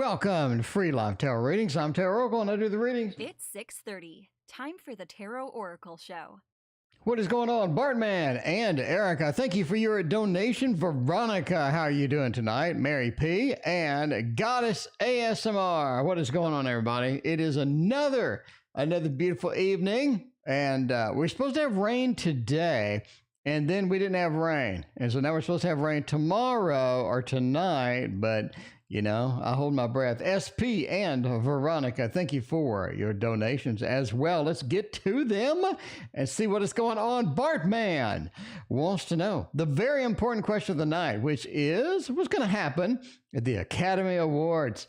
Welcome to Free Live Tarot Readings. I'm Tarot Oracle and I do the readings. It's 6:30. Time for the Tarot Oracle Show. What is going on, Bartman and Erica? Thank you for your donation. Veronica, how are you doing tonight? Mary P. and Goddess ASMR. What is going on, everybody? It is another beautiful evening, and we're supposed to have rain today, and then we didn't have rain. And so now we're supposed to have rain tomorrow or tonight, but you know, I hold my breath. SP and Veronica, thank you for your donations as well. Let's get to them and see what is going on. Bartman wants to know the very important question of the night, which is what's going to happen at the Academy Awards?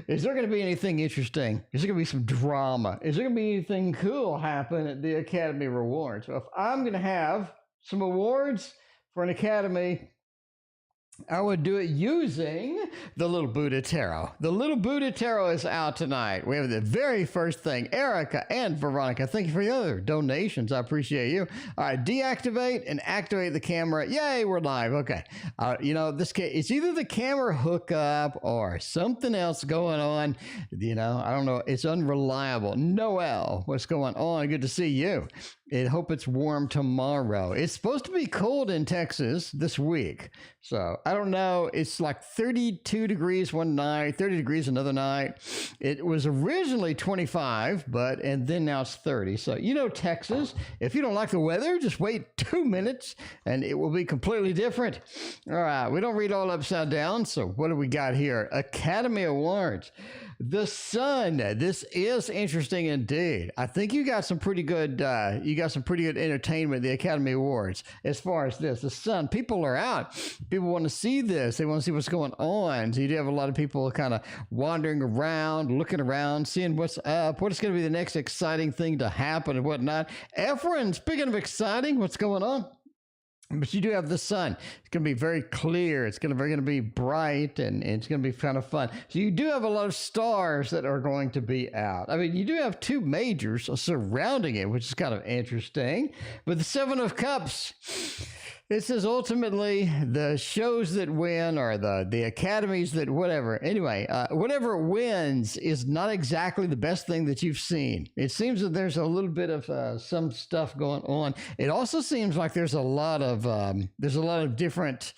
Is there going to be anything interesting? Is there going to be some drama? Is there going to be anything cool happen at the Academy Awards? So if I'm going to have some awards for an Academy, I would do it using the Little Buddha Tarot. The Little Buddha Tarot is out tonight. We have the very first thing. Erica and Veronica, thank you for the other donations. I appreciate you. All right, deactivate and activate the camera. Yay, we're live. Okay. You know, it's either the camera hookup or something else going on. You know, I don't know. It's unreliable. Noel, what's going on? Good to see you. I hope it's warm tomorrow. It's supposed to be cold in Texas this week. So I don't know. It's like 32 degrees one night, 30 degrees another night. It was originally 25, and then now it's 30. So, you know, Texas, if you don't like the weather, just wait 2 minutes and it will be completely different. All right. We don't read all upside down. So what do we got here? Academy Awards. The Sun. This is interesting indeed. I think you got some pretty good entertainment at the Academy Awards as far as this. The Sun. People are out. People want to see this. They want to see what's going on. So you do have a lot of people kind of wandering around, looking around, seeing what's up, what's going to be the next exciting thing to happen and whatnot. Efren, speaking of exciting, what's going on? But you do have the Sun. It's going to be very clear. It's going to be bright, and it's going to be kind of fun. So you do have a lot of stars that are going to be out. I mean, you do have two majors surrounding it, which is kind of interesting. But the Seven of Cups, it says ultimately the shows that win or the academies that whatever. Anyway, whatever wins is not exactly the best thing that you've seen. It seems that there's a little bit of some stuff going on. It also seems like there's a lot of different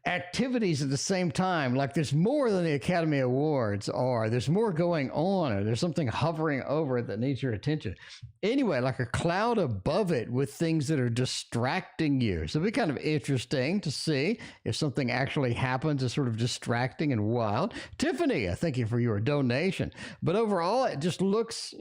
activities at the same time. Like there's more than the Academy Awards are. There's more going on, or there's something hovering over it that needs your attention. Anyway, like a cloud above it with things that are distracting you. So it'll be kind of interesting to see if something actually happens that's sort of distracting and wild. Tiffany, I thank you for your donation. But overall, it just looks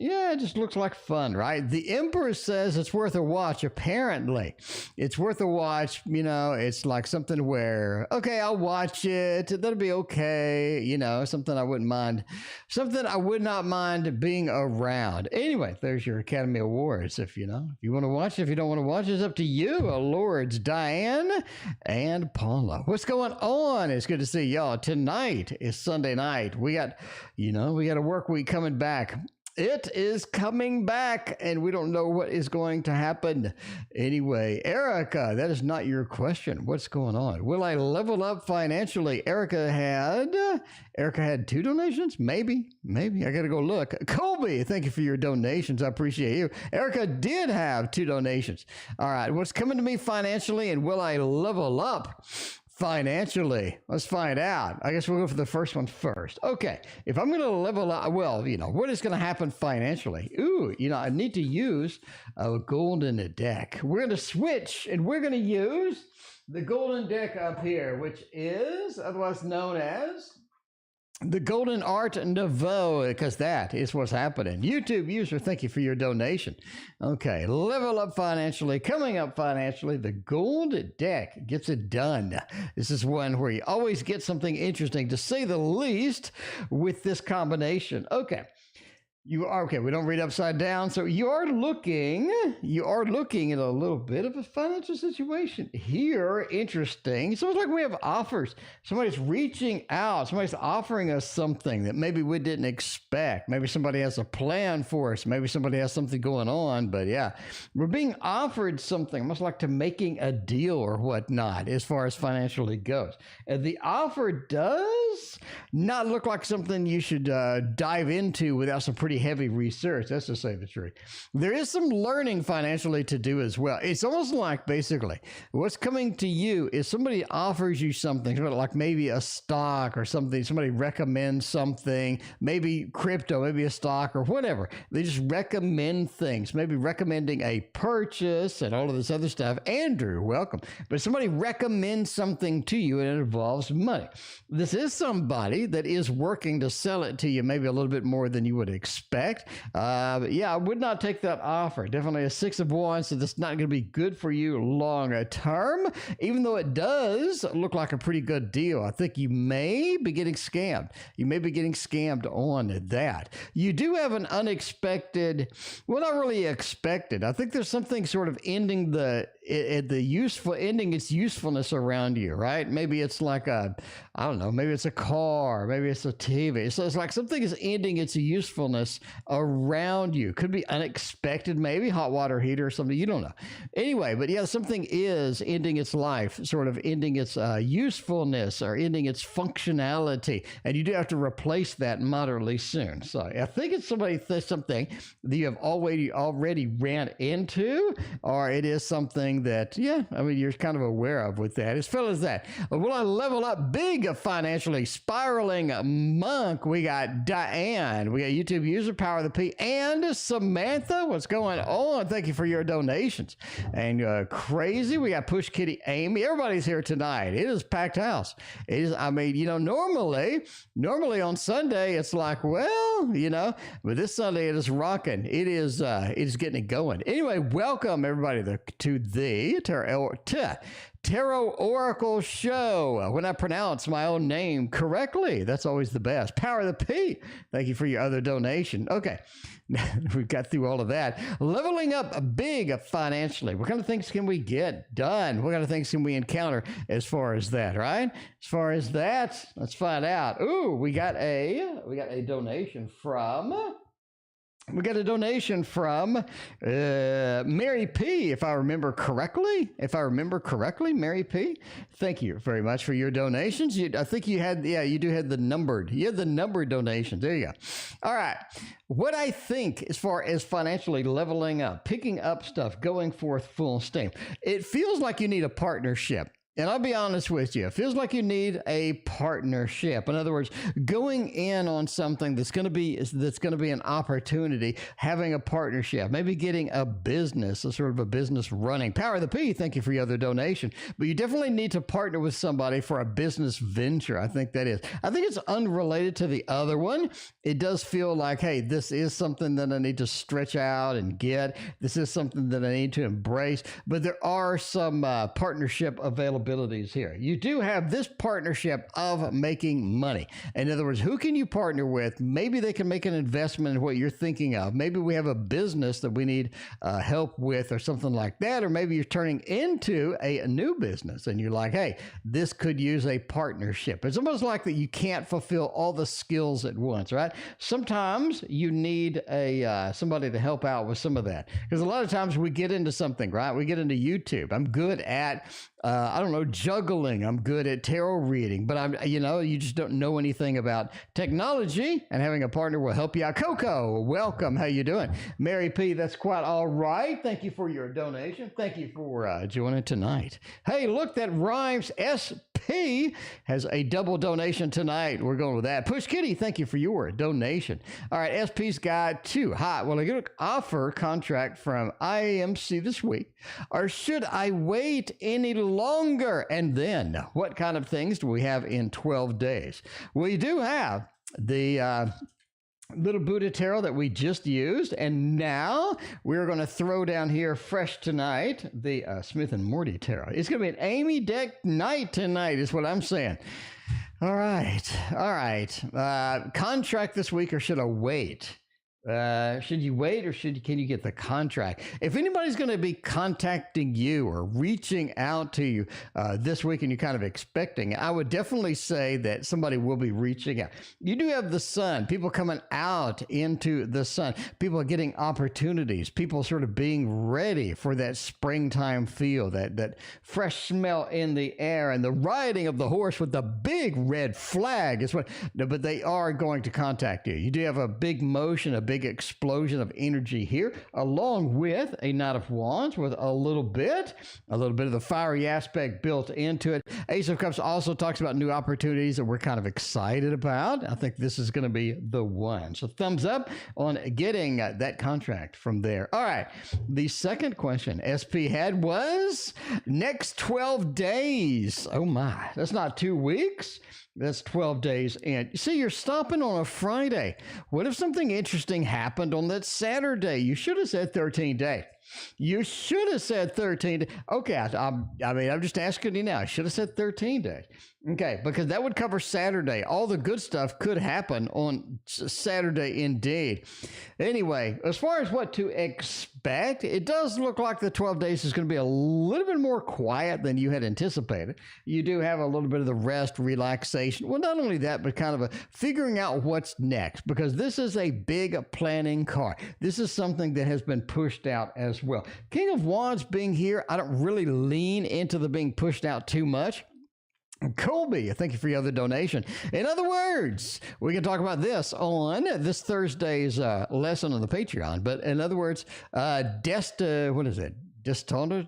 like fun, right? The Emperor says it's worth a watch. Apparently, it's worth a watch. You know, it's like something where, okay, I'll watch it. That'll be okay. You know, something I would not mind being around. Anyway, there's your Academy Awards. If you want to watch it, if you don't want to watch it, it's up to you. Lords, Diane and Paula. What's going on? It's good to see y'all. Tonight is Sunday night. We got a work week coming back. It is coming back, and we don't know what is going to happen. Anyway, Erica, that is not your question. What's going on? Will I level up financially? Erica had 2 donations? Maybe. I got to go look. Colby, thank you for your donations. I appreciate you. Erica did have 2 donations. All right, what's coming to me financially, and will I level up financially? Let's find out. I guess we'll go for the first one first. Okay, if I'm going to level up, well, what is going to happen financially? I need to use a golden deck. We're going to switch, and we're going to use the golden deck up here, which is otherwise known as the Golden Art Nouveau, because that is what's happening. YouTube user, thank you for your donation. Okay, level up financially, coming up financially. The Gold Deck gets it done. This is one where you always get something interesting, to say the least, with this combination. Okay. You are okay. We don't read upside down. So you are looking at a little bit of a financial situation here. Interesting. So it's like we have offers. Somebody's reaching out. Somebody's offering us something that maybe we didn't expect. Maybe somebody has a plan for us. Maybe somebody has something going on. But yeah, we're being offered something, almost like to making a deal or whatnot as far as financially goes. And the offer does not look like something you should dive into without some pretty heavy research. That's to say the truth. There is some learning financially to do as well. It's almost like basically what's coming to you is somebody offers you something like maybe a stock or something. Somebody recommends something, maybe crypto, maybe a stock or whatever. They just recommend things, maybe recommending a purchase and all of this other stuff. Andrew, welcome. But somebody recommends something to you and it involves money. This is somebody that is working to sell it to you maybe a little bit more than you would expect. But yeah, I would not take that offer. Definitely a 6 of Wands, so that's not going to be good for you long term, even though it does look like a pretty good deal. I think you may be getting scammed. You may be getting scammed on that. You do have an unexpected, well, not really expected. I think there's something sort of ending ending its usefulness around you, right? Maybe it's like I don't know, maybe it's a car, maybe it's a TV. So it's like something is ending its usefulness around you. Could be unexpected, maybe hot water heater or something. You don't know. Anyway, but yeah, something is ending its life, sort of ending its usefulness or ending its functionality. And you do have to replace that moderately soon. So I think it's something that you have already ran into, or it is something that, yeah, I mean, you're kind of aware of with that. As well as that, will I level up big financially? Spiraling monk. We got Diane. We got YouTube user Power of the P and Samantha. What's going on? Thank you for your donations. And crazy. We got Push Kitty Amy. Everybody's here tonight. It is packed house. It is, I mean, normally on Sunday, it's like, well, but this Sunday it is rocking. It is getting it going. Anyway, welcome everybody to the Tarot Oracle Show. When I pronounce my own name correctly, that's always the best. Power of the P. Thank you for your other donation. Okay. We've got through all of that. Leveling up big financially. What kind of things can we get done? What kind of things can we encounter as far as that, right? As far as that, let's find out. Ooh, we got a donation from... We got a donation from Mary P, if I remember correctly. Mary P. Thank you very much for your donations. I think you had, you had the numbered donations. There you go. All right. What I think as far as financially leveling up, picking up stuff, going forth full steam, it feels like you need a partnership. And I'll be honest with you, it feels like you need a partnership. In other words, going in on something that's going to be an opportunity, having a partnership, maybe getting a business, a sort of a business running. Power of the P, thank you for your other donation. But you definitely need to partner with somebody for a business venture. I think it's unrelated to the other one. It does feel like, hey, this is something that I need to stretch out and get. This is something that I need to embrace. But there are some partnership availabilities here. You do have this partnership of making money. In other words, who can you partner with? Maybe they can make an investment in what you're thinking of. Maybe we have a business that we need help with or something like that. Or maybe you're turning into a new business and you're like, hey, this could use a partnership. It's almost like that you can't fulfill all the skills at once, right? Sometimes you need somebody to help out with some of that. Because a lot of times we get into something, right? We get into YouTube. I'm good at juggling. I'm good at tarot reading, but you just don't know anything about technology, and having a partner will help you out. Coco, welcome. How you doing? Mary P, that's quite all right. Thank you for your donation. Thank you for joining tonight. Hey, look, that rhymes. SP has a double donation tonight. We're going with that. Push Kitty, thank you for your donation. All right, SP's got two. Hi, well, I get an offer contract from IAMC this week, or should I wait any longer? And then what kind of things do we have in 12 days? We do have the little Buddha tarot that we just used, and now we're going to throw down here fresh tonight the Smith and Morty tarot. It's going to be an Amy deck night tonight is what I'm saying. All right. Contract this week, or should I wait? Should you wait or can you get the contract? If anybody's going to be contacting you or reaching out to you this week and you're kind of expecting, I would definitely say that somebody will be reaching out. You do have the sun, people coming out into the sun, people are getting opportunities, people sort of being ready for that springtime feel, that fresh smell in the air, and the riding of the horse with the big red flag is what, but they are going to contact you. You do have a big motion, a big explosion of energy here, along with a Knight of Wands with a little bit of the fiery aspect built into it. Ace of Cups also talks about new opportunities that we're kind of excited about. I think this is going to be the one. So thumbs up on getting that contract from there. All right. The second question SP had was next 12 days. Oh my, that's not 2 weeks. That's 12 days in. You see, you're stopping on a Friday. What if something interesting happened on that Saturday? You should have said 13 days. You should have said 13 days. Okay, I'm just asking you now. I should have said 13 days. Okay, because that would cover Saturday. All the good stuff could happen on Saturday indeed. Anyway, as far as what to expect, it does look like the 12 days is going to be a little bit more quiet than you had anticipated. You do have a little bit of the rest, relaxation. Well, not only that, but kind of a figuring out what's next, because this is a big planning card. This is something that has been pushed out as well. King of Wands being here, I don't really lean into the being pushed out too much. Colby, thank you for your other donation. In other words, we can talk about this on this Thursday's lesson on the Patreon. But in other words, what is it? Destinoter.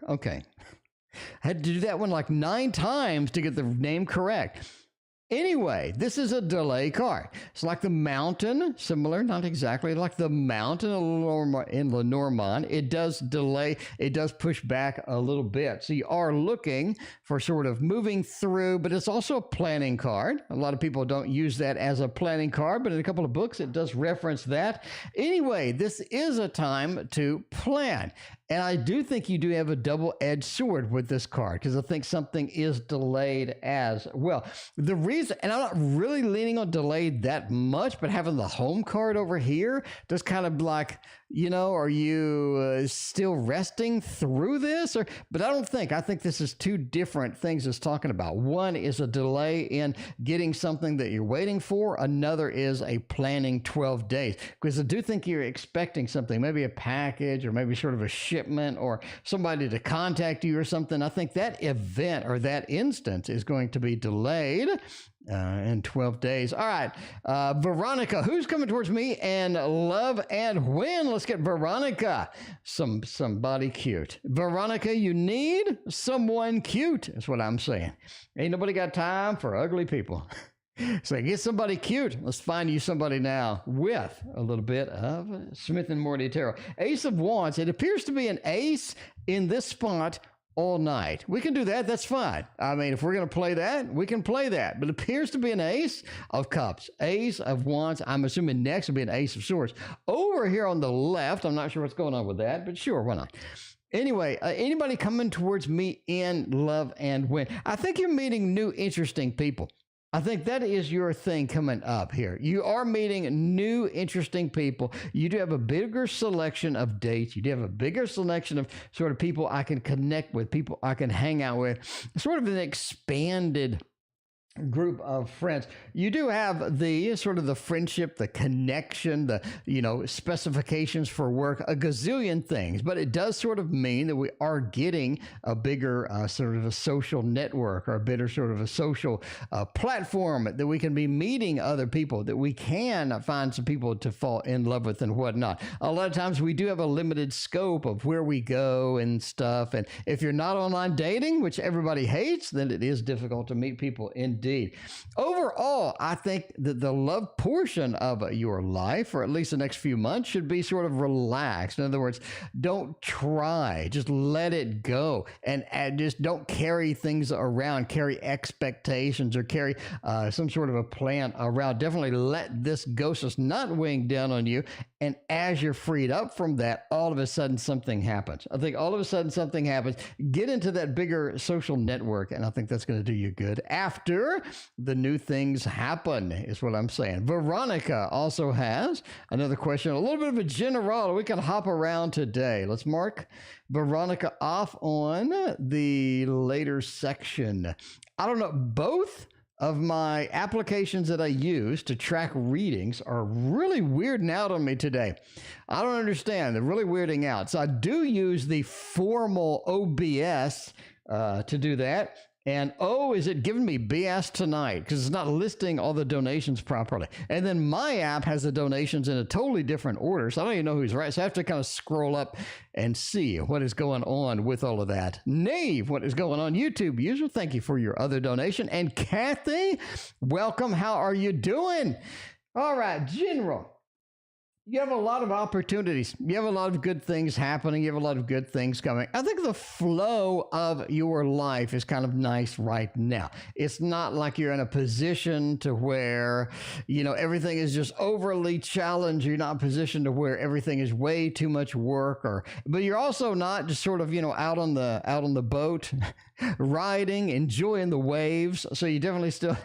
Okay. I had to do that one like 9 times to get the name correct. Anyway, this is a delay card. It's like the mountain, similar, not exactly like the mountain in Lenormand. It does delay, it does push back a little bit. So you are looking for sort of moving through, but it's also a planning card. A lot of people don't use that as a planning card, but in a couple of books, it does reference that. Anyway, this is a time to plan. And I do think you do have a double-edged sword with this card, because I think something is delayed as well. The reason, and I'm not really leaning on delayed that much, but having the home card over here does kind of like, you know, are you still resting through this? But I don't think. I think this is 2 different things it's talking about. One is a delay in getting something that you're waiting for. Another is a planning 12 days. Because I do think you're expecting something, maybe a package or maybe sort of a shipment or somebody to contact you or something. I think that event or that instance is going to be delayed in 12 days. All right. Veronica, who's coming towards me and love and win? Let's get Veronica. Somebody cute. Veronica, you need someone cute. That's what I'm saying. Ain't nobody got time for ugly people. So get somebody cute. Let's find you somebody now with a little bit of Smith and Morty Tarot. Ace of Wands. It appears to be an ace in this spot all night. We can do that. That's fine. I mean, if we're going to play that, we can play that. But it appears to be an Ace of Cups, Ace of Wands. I'm assuming next will be an Ace of Swords. Over here on the left, I'm not sure what's going on with that, but sure, why not? Anyway, anybody coming towards me in love and win? I think you're meeting new, interesting people. I think that is your thing coming up here. You are meeting new, interesting people. You do have a bigger selection of dates. You do have a bigger selection of sort of people I can connect with, people I can hang out with. Sort of an expanded group of friends. You do have the sort of the friendship, the connection, the, you know, specifications for work, a gazillion things, but it does sort of mean that we are getting a bigger sort of a social network or a bigger sort of a social platform that we can be meeting other people, that we can find some people to fall in love with and whatnot. A lot of times we do have a limited scope of where we go and stuff. And if you're not online dating, which everybody hates, then it is difficult to meet people indeed. Overall, I think that the love portion of your life, or at least the next few months, should be sort of relaxed. In other words, don't try, just let it go, and just don't carry things around, carry expectations, or carry some sort of a plan around. Definitely let this go so it's not weighing down on you. And as you're freed up from that, all of a sudden something happens. I think all of a sudden something happens. Get into that bigger social network, and I think that's going to do you good. After where the new things happen, is what I'm saying. Veronica also has another question, a little bit of a general. We can hop around today. Let's mark Veronica off on the later section. I don't know, both of my applications that I use to track readings are really weirding out on me today. I don't understand. They're really weirding out. So I do use the formal OBS to do that. And oh, is it giving me BS tonight? Because it's not listing all the donations properly. And then my app has the donations in a totally different order. So I don't even know who's right. So I have to kind of scroll up and see what is going on with all of that. Nave, what is going on? YouTube user, thank you for your other donation. And Kathy, welcome. How are you doing? All right, General. You have a lot of opportunities. You have a lot of good things happening. You have a lot of good things coming. I think the flow of your life is kind of nice right now. It's not like you're in a position to where, you know, everything is just overly challenged. You're not in a position to where everything is way too much work, but you're also not just sort of, you know, out on the boat, riding, enjoying the waves. So you definitely still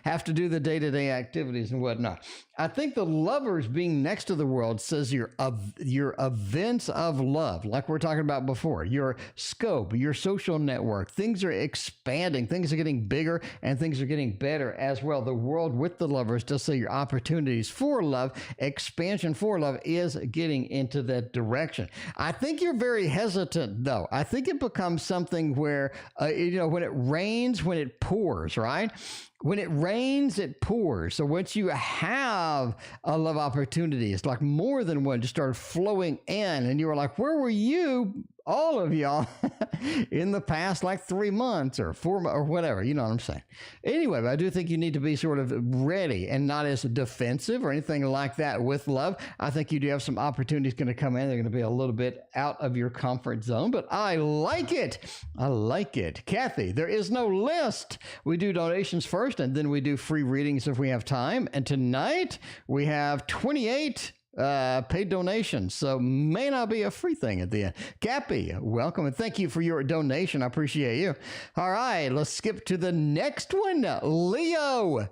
have to do the day-to-day activities and whatnot. I think the Lovers being next to the World says your events of love, like we're talking about before, your scope, your social network, things are expanding, things are getting bigger, and things are getting better as well. The World with the Lovers does say your opportunities for love, expansion for love is getting into that direction. I think you're very hesitant, though. I think it becomes something where, you know, when it rains, when it pours, right? When it rains, it pours. So once you have a love opportunity, it's like more than one just started flowing in. And you were like, where were you, all of y'all, in the past like 3 months or 4 months or whatever? You know what I'm saying? Anyway, but I do think you need to be sort of ready and not as defensive or anything like that with love. I think you do have some opportunities going to come in. They're going to be a little bit out of your comfort zone, but I like it. I like it. Kathy, there is no list. We do donations first, and then we do free readings if we have time. And tonight we have 28 paid donations, so may not be a free thing at the end. Cappy, welcome, and thank you for your donation. I appreciate you. All right, let's skip to the next one. Leo.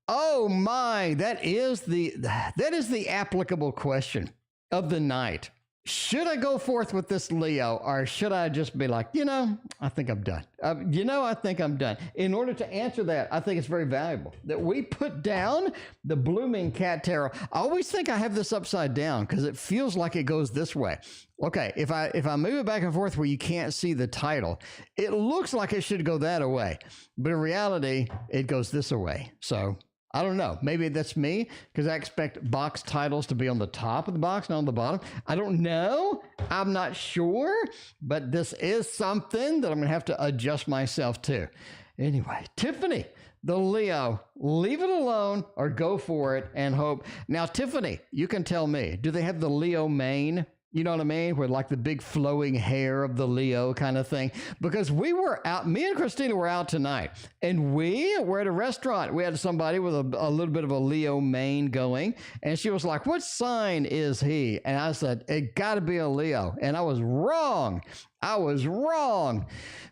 Oh my, that is the applicable question of the night. Should I go forth with this, Leo, or should I just be like, you know, I think I'm done. I think I'm done. In order to answer that, I think it's very valuable that we put down the Blooming Cat Tarot. I always think I have this upside down because it feels like it goes this way. Okay, if I move it back and forth where you can't see the title, it looks like it should go that way, but in reality, it goes this way. So I don't know. Maybe that's me because I expect box titles to be on the top of the box, not on the bottom. I don't know. I'm not sure, but this is something that I'm going to have to adjust myself to. Anyway, Tiffany, the Leo, leave it alone or go for it and hope. Now, Tiffany, you can tell me, do they have the Leo mane? You know what I mean? With like the big flowing hair of the Leo kind of thing. Because we were out, me and Christina were out tonight, and we were at a restaurant. We had somebody with a little bit of a Leo mane going, and she was like, what sign is he? And I said, it got to be a Leo. And I was wrong.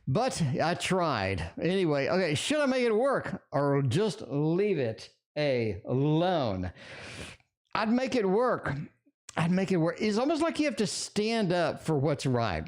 But I tried. Anyway, okay, should I make it work or just leave it alone? I'd make it work. It's almost like you have to stand up for what's right.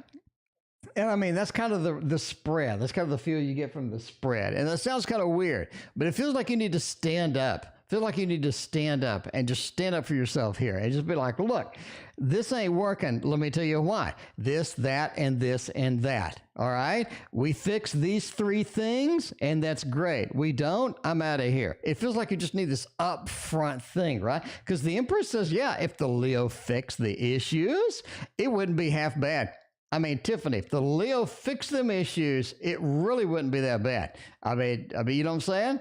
And I mean, that's kind of the spread. That's kind of the feel you get from the spread. And that sounds kind of weird, but it feels like you need to stand up. And just stand up for yourself here and just be like, look, this ain't working. Let me tell you why. This, that, and this, and that. All right. We fix these 3 things and that's great. We don't, I'm out of here. It feels like you just need this upfront thing, right? Because the Empress says, yeah, if the Leo fixed the issues, it wouldn't be half bad. I mean, Tiffany, if the Leo fixed them issues, it really wouldn't be that bad. I mean, you know what I'm saying?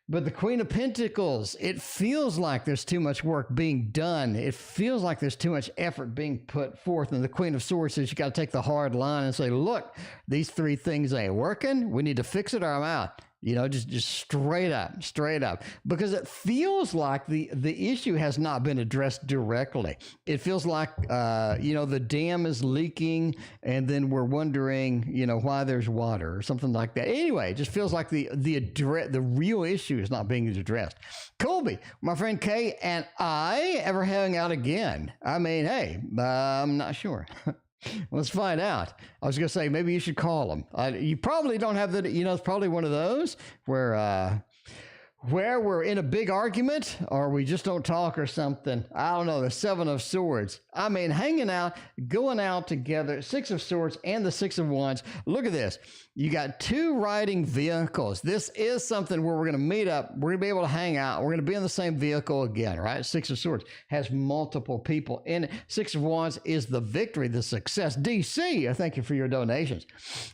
But the Queen of Pentacles, it feels like there's too much work being done. It feels like there's too much effort being put forth. And the Queen of Swords says you got to take the hard line and say, look, these 3 things ain't working. We need to fix it or I'm out. just straight up, because it feels like the issue has not been addressed directly. It feels like, the dam is leaking, and then we're wondering, why there's water or something like that. Anyway, it just feels like the real issue is not being addressed. Colby, my friend Kay, and I ever hang out again? I mean, hey, I'm not sure. Let's find out. I was going to say, maybe you should call him. You probably don't have it's probably one of those where we're in a big argument or we just don't talk or something. I don't know. The Seven of Swords. I mean, hanging out, going out together, Six of Swords and the Six of Wands. Look at this. You got two riding vehicles. This is something where we're going to meet up. We're going to be able to hang out. We're going to be in the same vehicle again, right? Six of Swords has multiple people in it. Six of Wands is the victory, the success. DC, I thank you for your donations.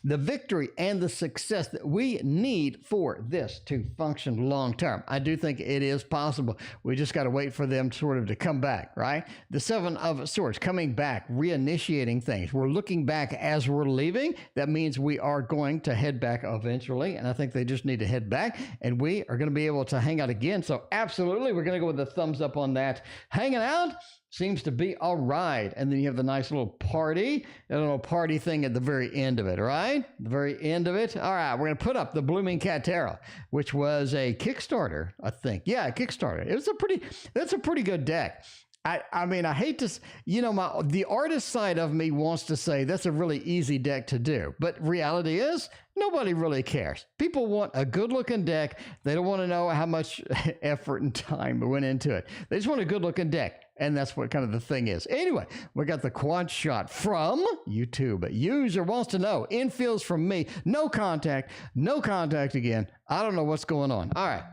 The victory and the success that we need for this to function long term. I do think it is possible. We just got to wait for them sort of to come back, right? The Seven of Swords coming back, reinitiating things. We're looking back as we're leaving. That means we are going to head back eventually, and I think they just need to head back, and we are going to be able to hang out again. So absolutely, we're going to go with the thumbs up on that. Hanging out seems to be all right. And then you have the nice little party, a little party thing at the very end of it, right? The very end of it. All right, we're going to put up the Blooming Cat Tarot, which was a Kickstarter, I think. Yeah, a Kickstarter. That's a pretty good deck. I mean, I hate to, the artist side of me wants to say that's a really easy deck to do. But reality is, nobody really cares. People want a good-looking deck. They don't want to know how much effort and time went into it. They just want a good-looking deck. And that's what kind of the thing is. Anyway, we got the quad shot from YouTube. User wants to know, infills from me, no contact again. I don't know what's going on. All right.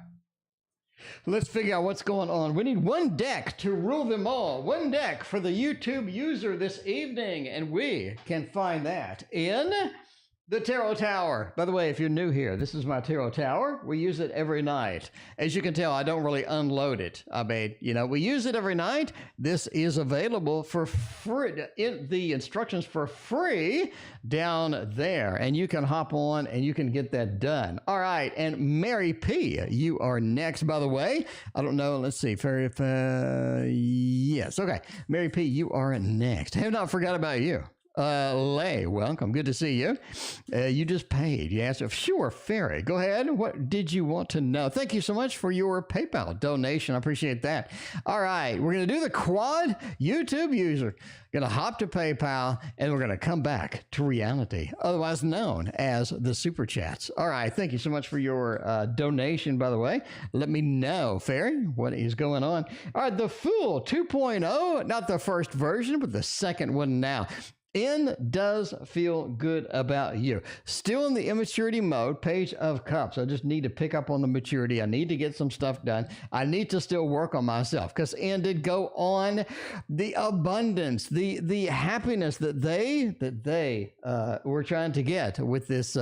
Let's figure out what's going on. We need one deck to rule them all. One deck for the YouTube user this evening. And we can find that in the Tarot Tower. By the way, if you're new here, this is my Tarot Tower. We use it every night. As you can tell, I don't really unload it. I mean, we use it every night. This is available for free. The instructions for free down there. And you can hop on and you can get that done. All right. And Mary P., you are next, by the way. I don't know. Let's see. Yes. Okay. Mary P., you are next. Have not forgot about you. Lay, welcome. Good to see you. You just paid. You asked, sure, Fairy. Go ahead. What did you want to know? Thank you so much for your PayPal donation. I appreciate that. All right. We're going to do the quad YouTube user. Going to hop to PayPal, and we're going to come back to reality, otherwise known as the Super Chats. All right. Thank you so much for your donation, by the way. Let me know, Fairy, what is going on. All right. The Fool 2.0, not the first version, but the second one now. N does feel good about you. Still in the immaturity mode, Page of Cups. I just need to pick up on the maturity. I need to get some stuff done. I need to still work on myself, because N did go on the abundance, the happiness that they were trying to get with this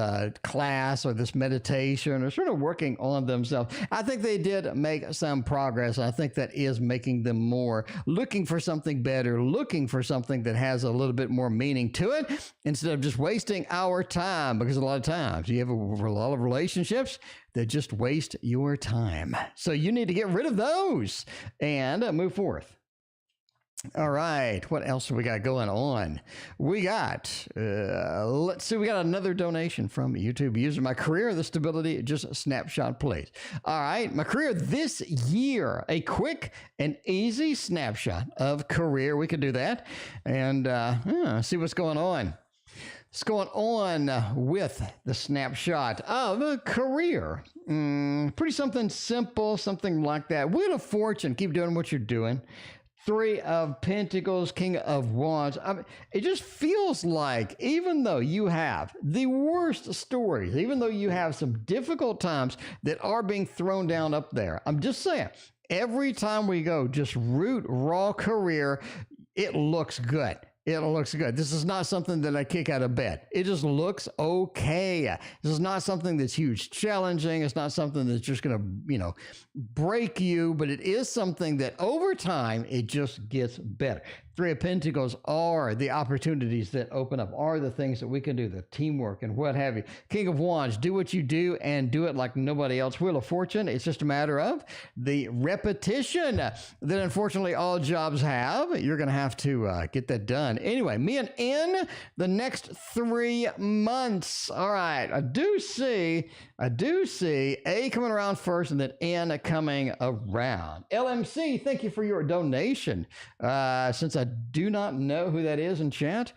class or this meditation, or sort of working on themselves. I think they did make some progress. I think that is making them more looking for something better, looking for something that has a little bit more meaning to it, instead of just wasting our time, because a lot of times you have a lot of relationships that just waste your time. So you need to get rid of those and move forth. All right, what else have we got going on? We got, let's see, we got another donation from YouTube user. My career, the stability, just a snapshot, please. All right, my career this year, a quick and easy snapshot of career. We could do that and see what's going on. What's going on with the snapshot of a career? Pretty something simple, something like that. Wheel of Fortune, keep doing what you're doing. Three of Pentacles, King of Wands. I mean, it just feels like, even though you have the worst stories, even though you have some difficult times that are being thrown down up there, I'm just saying, every time we go just root raw career, it looks good. It looks good. This is not something that I kick out of bed. It just looks okay. This is not something that's huge challenging. It's not something that's just going to, break you, but it is something that over time, it just gets better. Three of Pentacles are the opportunities that open up, are the things that we can do, the teamwork and what have you. King of Wands, do what you do and do it like nobody else. Wheel of Fortune, it's just a matter of the repetition that unfortunately all jobs have. You're going to have to get that done. Anyway, me and N, the next 3 months. All right, I do see A coming around first and then N coming around. LMC, thank you for your donation. Since I do not know who that is in chat,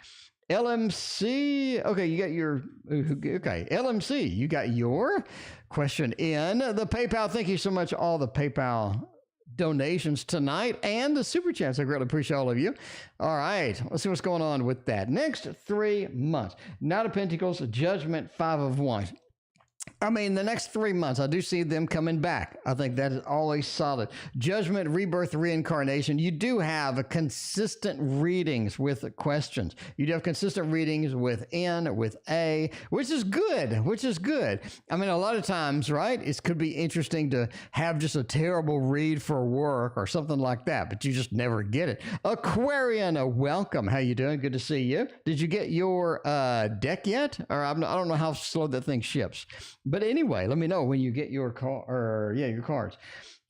LMC, okay, you got your, okay, LMC, you got your question in the PayPal. Thank you so much, all the PayPal donations tonight and the super chats. I greatly appreciate all of you. All right, let's see what's going on with that. Next 3 months. Knight of Pentacles, Judgment, Five of Wands. I mean, the next 3 months, I do see them coming back. I think that is always solid. Judgment, rebirth, reincarnation. You do have consistent readings with questions. You do have consistent readings with N, with A, which is good, which is good. I mean, a lot of times, right, it could be interesting to have just a terrible read for work or something like that, but you just never get it. Aquarian, welcome. How you doing? Good to see you. Did you get your deck yet? Or I don't know how slow that thing ships. But anyway, let me know when you get your your cards.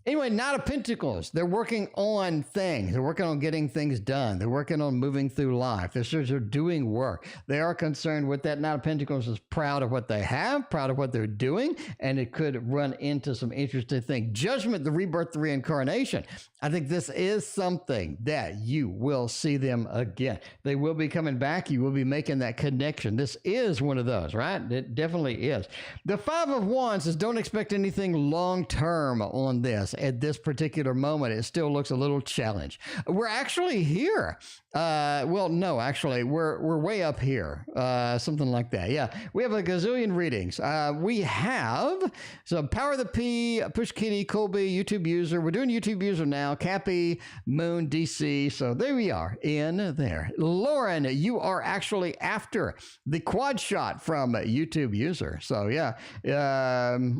Anyway, Knight of Pentacles, they're working on things. They're working on getting things done. They're working on moving through life. They're doing work. They are concerned with that. Knight of Pentacles is proud of what they have, proud of what they're doing, and it could run into some interesting things. Judgment, the rebirth, the reincarnation. I think this is something that you will see them again. They will be coming back. You will be making that connection. This is one of those, right? It definitely is. The Five of Wands is don't expect anything long-term on this. At this particular moment, it still looks a little challenged. We're actually here. Well, no, actually, we're way up here. Something like that. Yeah, we have a gazillion readings. We have Power of the P, Push Kitty, Colby, YouTube user. We're doing YouTube user now. Cappy, Moon, DC. So there we are in there. Lauren, you are actually after the quad shot from YouTube user. So yeah,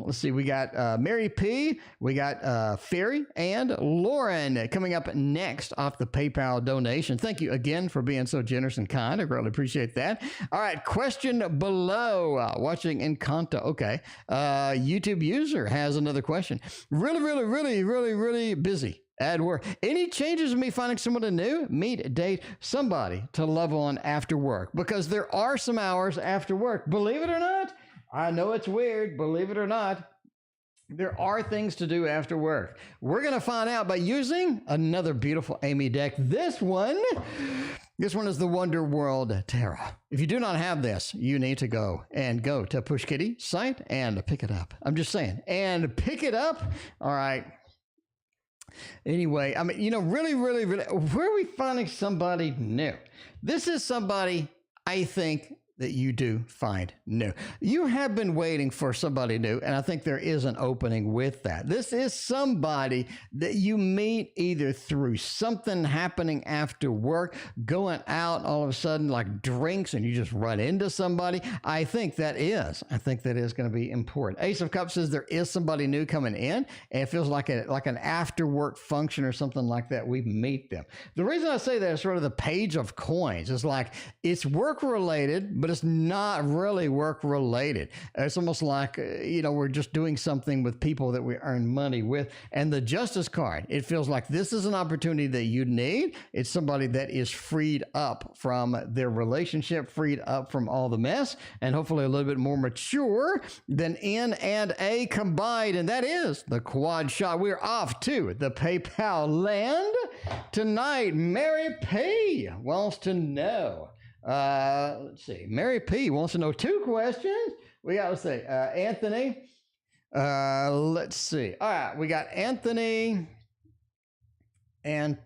let's see. We got Mary P. We got Ferry and Lauren coming up next off the PayPal donation. Thank you again for being so generous and kind. I really appreciate that. All right, question below. Watching Encanto. Okay. YouTube user has another question. Really busy at work. Any changes in me finding someone new? Meet, date, somebody to love on after work? Because there are some hours after work. Believe it or not. I know it's weird. Believe it or not. There are things to do after work. We're going to find out by using another beautiful Amy deck. This one is the Wonder World Tarot. If you do not have this, you need to go to Push Kitty site and pick it up. I'm just saying. And pick it up. All right. Anyway, I mean, really, where are we finding somebody new? This is somebody I think that you do find new. You have been waiting for somebody new, and I think there is an opening with that. This is somebody that you meet either through something happening after work, going out all of a sudden like drinks, and you just run into somebody. I think that is going to be important. Ace of Cups says there is somebody new coming in, and it feels like an after work function or something like that. We meet them. The reason I say that is sort of the Page of Coins. It's like it's work related, but it's not really work related. It's almost like, we're just doing something with people that we earn money with. And the Justice card, it feels like this is an opportunity that you need. It's somebody that is freed up from their relationship, freed up from all the mess, and hopefully a little bit more mature than N and A combined. And that is the quad shot. We're off to the PayPal land tonight. Mary P wants to know. Let's see. Mary P wants to know 2 questions. We got, let's see, Anthony. Let's see. All right, we got Anthony, and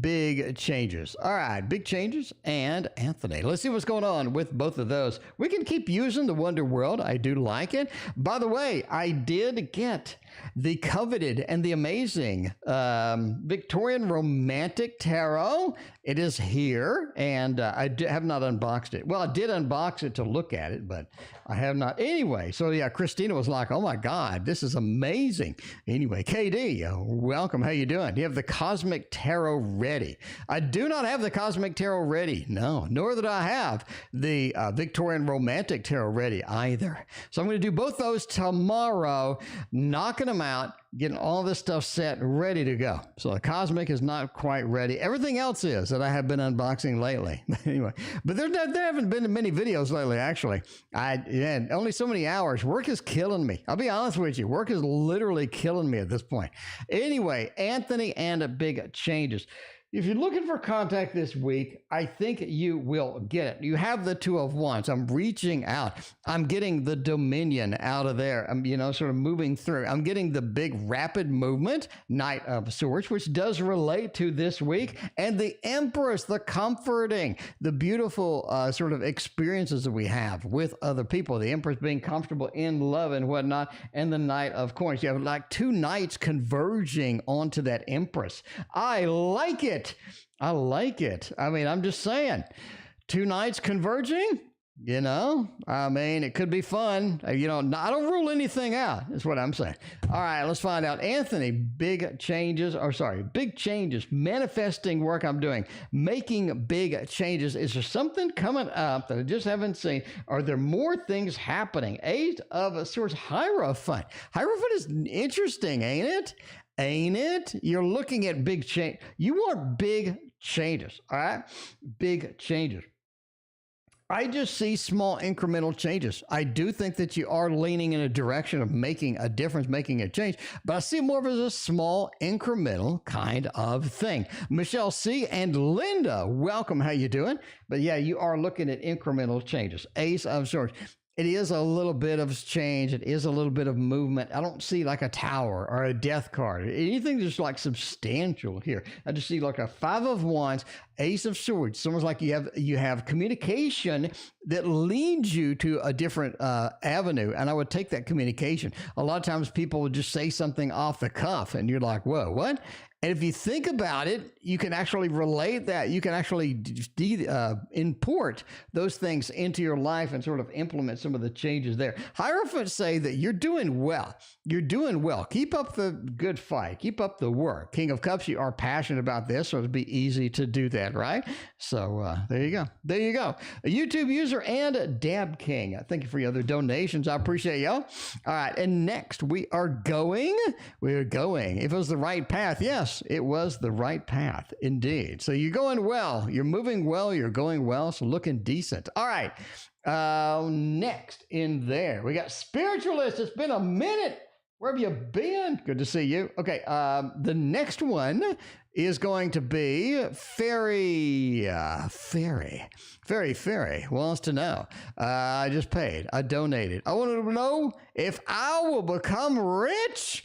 big changes. All right, big changes and Anthony. Let's see what's going on with both of those. We can keep using the Wonder World. I do like it. By the way, I did get the coveted and the amazing Victorian Romantic Tarot. It is here, and I have not unboxed it. Well, I did unbox it to look at it, but I have not. Anyway, so yeah, Christina was like, oh my God, this is amazing. Anyway, KD, welcome. How you doing? Do you have the Cosmic Tarot ready? I do not have the Cosmic Tarot ready. No, nor that I have the Victorian Romantic Tarot ready either. So I'm going to do both those tomorrow, knocking them out, getting all this stuff set, ready to go. So the Cosmic is not quite ready. Everything else is that I have been unboxing lately. Anyway, but there haven't been many videos lately, actually. Only so many hours. Work is killing me. I'll be honest with you. Work is literally killing me at this point. Anyway, Anthony and Big Changes. If you're looking for contact this week, I think you will get it. You have the Two of Wands. I'm reaching out. I'm getting the Dominion out of there. I'm, sort of moving through. I'm getting the big rapid movement, Knight of Swords, which does relate to this week. And the Empress, the comforting, the beautiful sort of experiences that we have with other people. The Empress being comfortable in love and whatnot. And the Knight of Coins. You have like two knights converging onto that Empress. I like it. I like it. I mean, I'm just saying, two knights converging, it could be fun. I don't rule anything out, is what I'm saying. All right, let's find out. Anthony, big changes, manifesting work I'm doing, making big changes. Is there something coming up that I just haven't seen? Are there more things happening? Eight of Swords, Hierophant. Hierophant is interesting, ain't it? Ain't it? You're looking at big change. You want big changes, all right? Big changes. I just see small incremental changes. I do think that you are leaning in a direction of making a difference, making a change, but I see more of it as a small incremental kind of thing. Michelle C. and Linda, welcome. How you doing? But yeah, you are looking at incremental changes. Ace of Swords. It is a little bit of change. It is a little bit of movement. I don't see like a tower or a death card. Anything just like substantial here. I just see like a Five of Wands, Ace of Swords. It's almost like you have communication that leads you to a different avenue. And I would take that communication. A lot of times people would just say something off the cuff and you're like, whoa, what? And if you think about it, you can actually relate that. You can actually import those things into your life and sort of implement some of the changes there. Hierophants say that you're doing well. You're doing well. Keep up the good fight. Keep up the work. King of Cups, you are passionate about this, so it'd be easy to do that, right? So there you go. There you go. A YouTube user and Dab King. Thank you for your other donations. I appreciate y'all. All right, and next we are going. If it was the right path, yes. It was the right path, indeed. So you're going well. You're moving well. You're going well. So looking decent. All right. Next in there, we got Spiritualist. It's been a minute. Where have you been? Good to see you. Okay. The next one is going to be Fairy wants to know. I just paid. I donated. I want to know if I will become rich.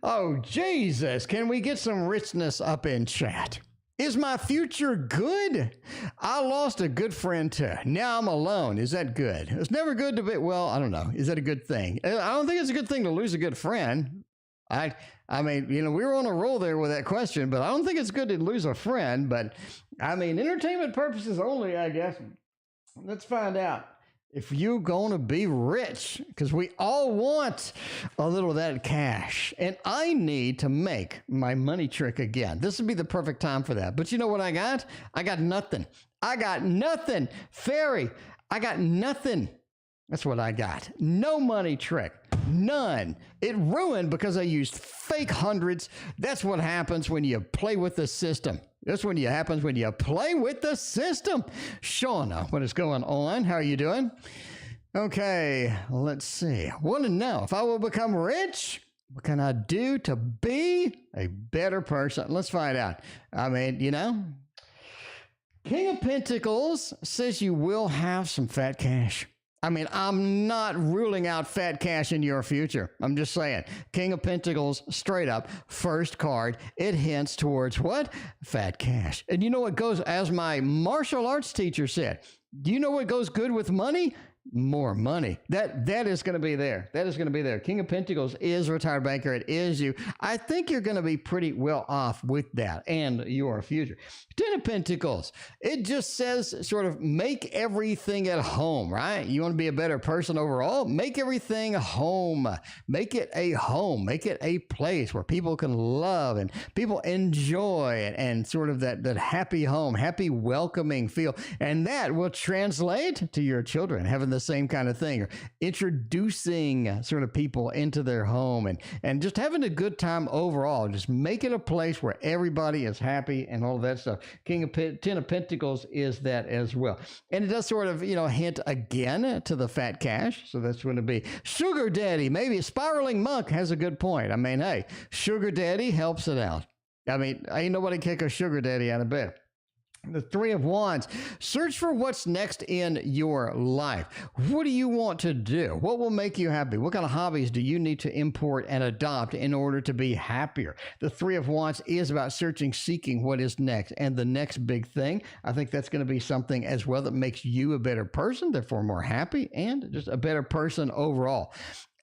Oh, Jesus. Can we get some richness up in chat? Is my future good? I lost a good friend too. Now I'm alone. Is that good? It's never good to be, well, I don't know. Is that a good thing? I don't think it's a good thing to lose a good friend. I mean, we were on a roll there with that question, but I don't think it's good to lose a friend. But I mean, entertainment purposes only, I guess. Let's find out if you're going to be rich, because we all want a little of that cash. And I need to make my money trick again. This would be the perfect time for that. But you know what I got? I got nothing. Fairy, I got nothing. That's what I got. No money trick. None. It ruined because I used fake hundreds. That's what happens when you play with the system. That's what happens when you play with the system. Shauna, what is going on? How are you doing? Okay, let's see. I want to know if I will become rich. What can I do to be a better person? Let's find out. I mean, King of Pentacles says you will have some fat cash. I mean, I'm not ruling out fat cash in your future. I'm just saying. King of Pentacles, straight up, first card. It hints towards what? Fat cash. And you know what goes, as my martial arts teacher said, do you know what goes good with money? more money. That is going to be there. That is going to be there. King of Pentacles is retired banker. It is you. I think you're going to be pretty well off with that and your future. Ten of Pentacles. It just says sort of make everything at home, right? You want to be a better person overall? Make everything home. Make it a home. Make it a place where people can love and people enjoy and sort of that happy home, happy welcoming feel. And that will translate to your children having the same kind of thing, or introducing sort of people into their home and just having a good time overall. Just make it a place where everybody is happy and all of that stuff. Ten of Pentacles is that as well. And it does sort of, hint again to the fat cash. So that's going to be sugar daddy. Maybe a spiraling monk has a good point. I mean, hey, sugar daddy helps it out. I mean, ain't nobody kick a sugar daddy out of bed. The Three of Wands. Search for what's next in your life. What do you want to do? What will make you happy? What kind of hobbies do you need to import and adopt in order to be happier? The Three of Wands is about searching, seeking what is next. And the next big thing, I think that's going to be something as well that makes you a better person, therefore more happy, and just a better person overall.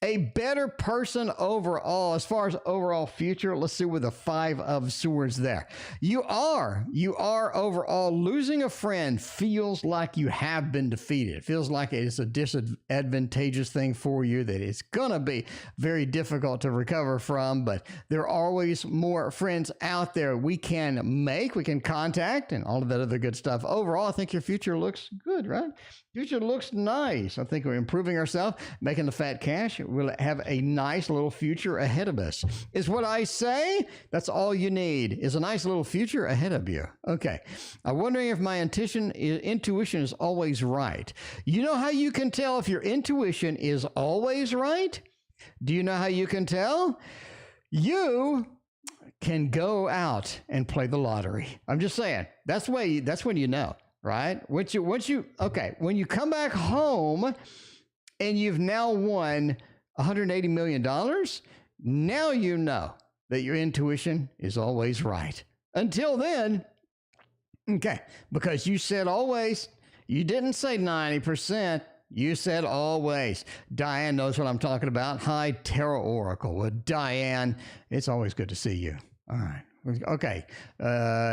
A better person overall. As far as overall future, let's see with the Five of Swords there. You are overall losing a friend feels like you have been defeated. It feels like it's a disadvantageous thing for you that it's going to be very difficult to recover from, but there are always more friends out there we can contact and all of that other good stuff. Overall, I think your future looks good, right? Future looks nice. I think we're improving ourselves, making the fat cash. We'll have a nice little future ahead of us. Is what I say. That's all you need is a nice little future ahead of you. Okay. I'm wondering if my intuition is always right. You know how you can tell if your intuition is always right? Do you know how you can tell? You can go out and play the lottery. I'm just saying. That's when you know. Right? When you come back home and you've now won $180 million, now you know that your intuition is always right. Until then, okay, because you said always, you didn't say 90%, you said always. Diane knows what I'm talking about. Hi, Tarot Oracle with Diane. It's always good to see you. All right. Okay.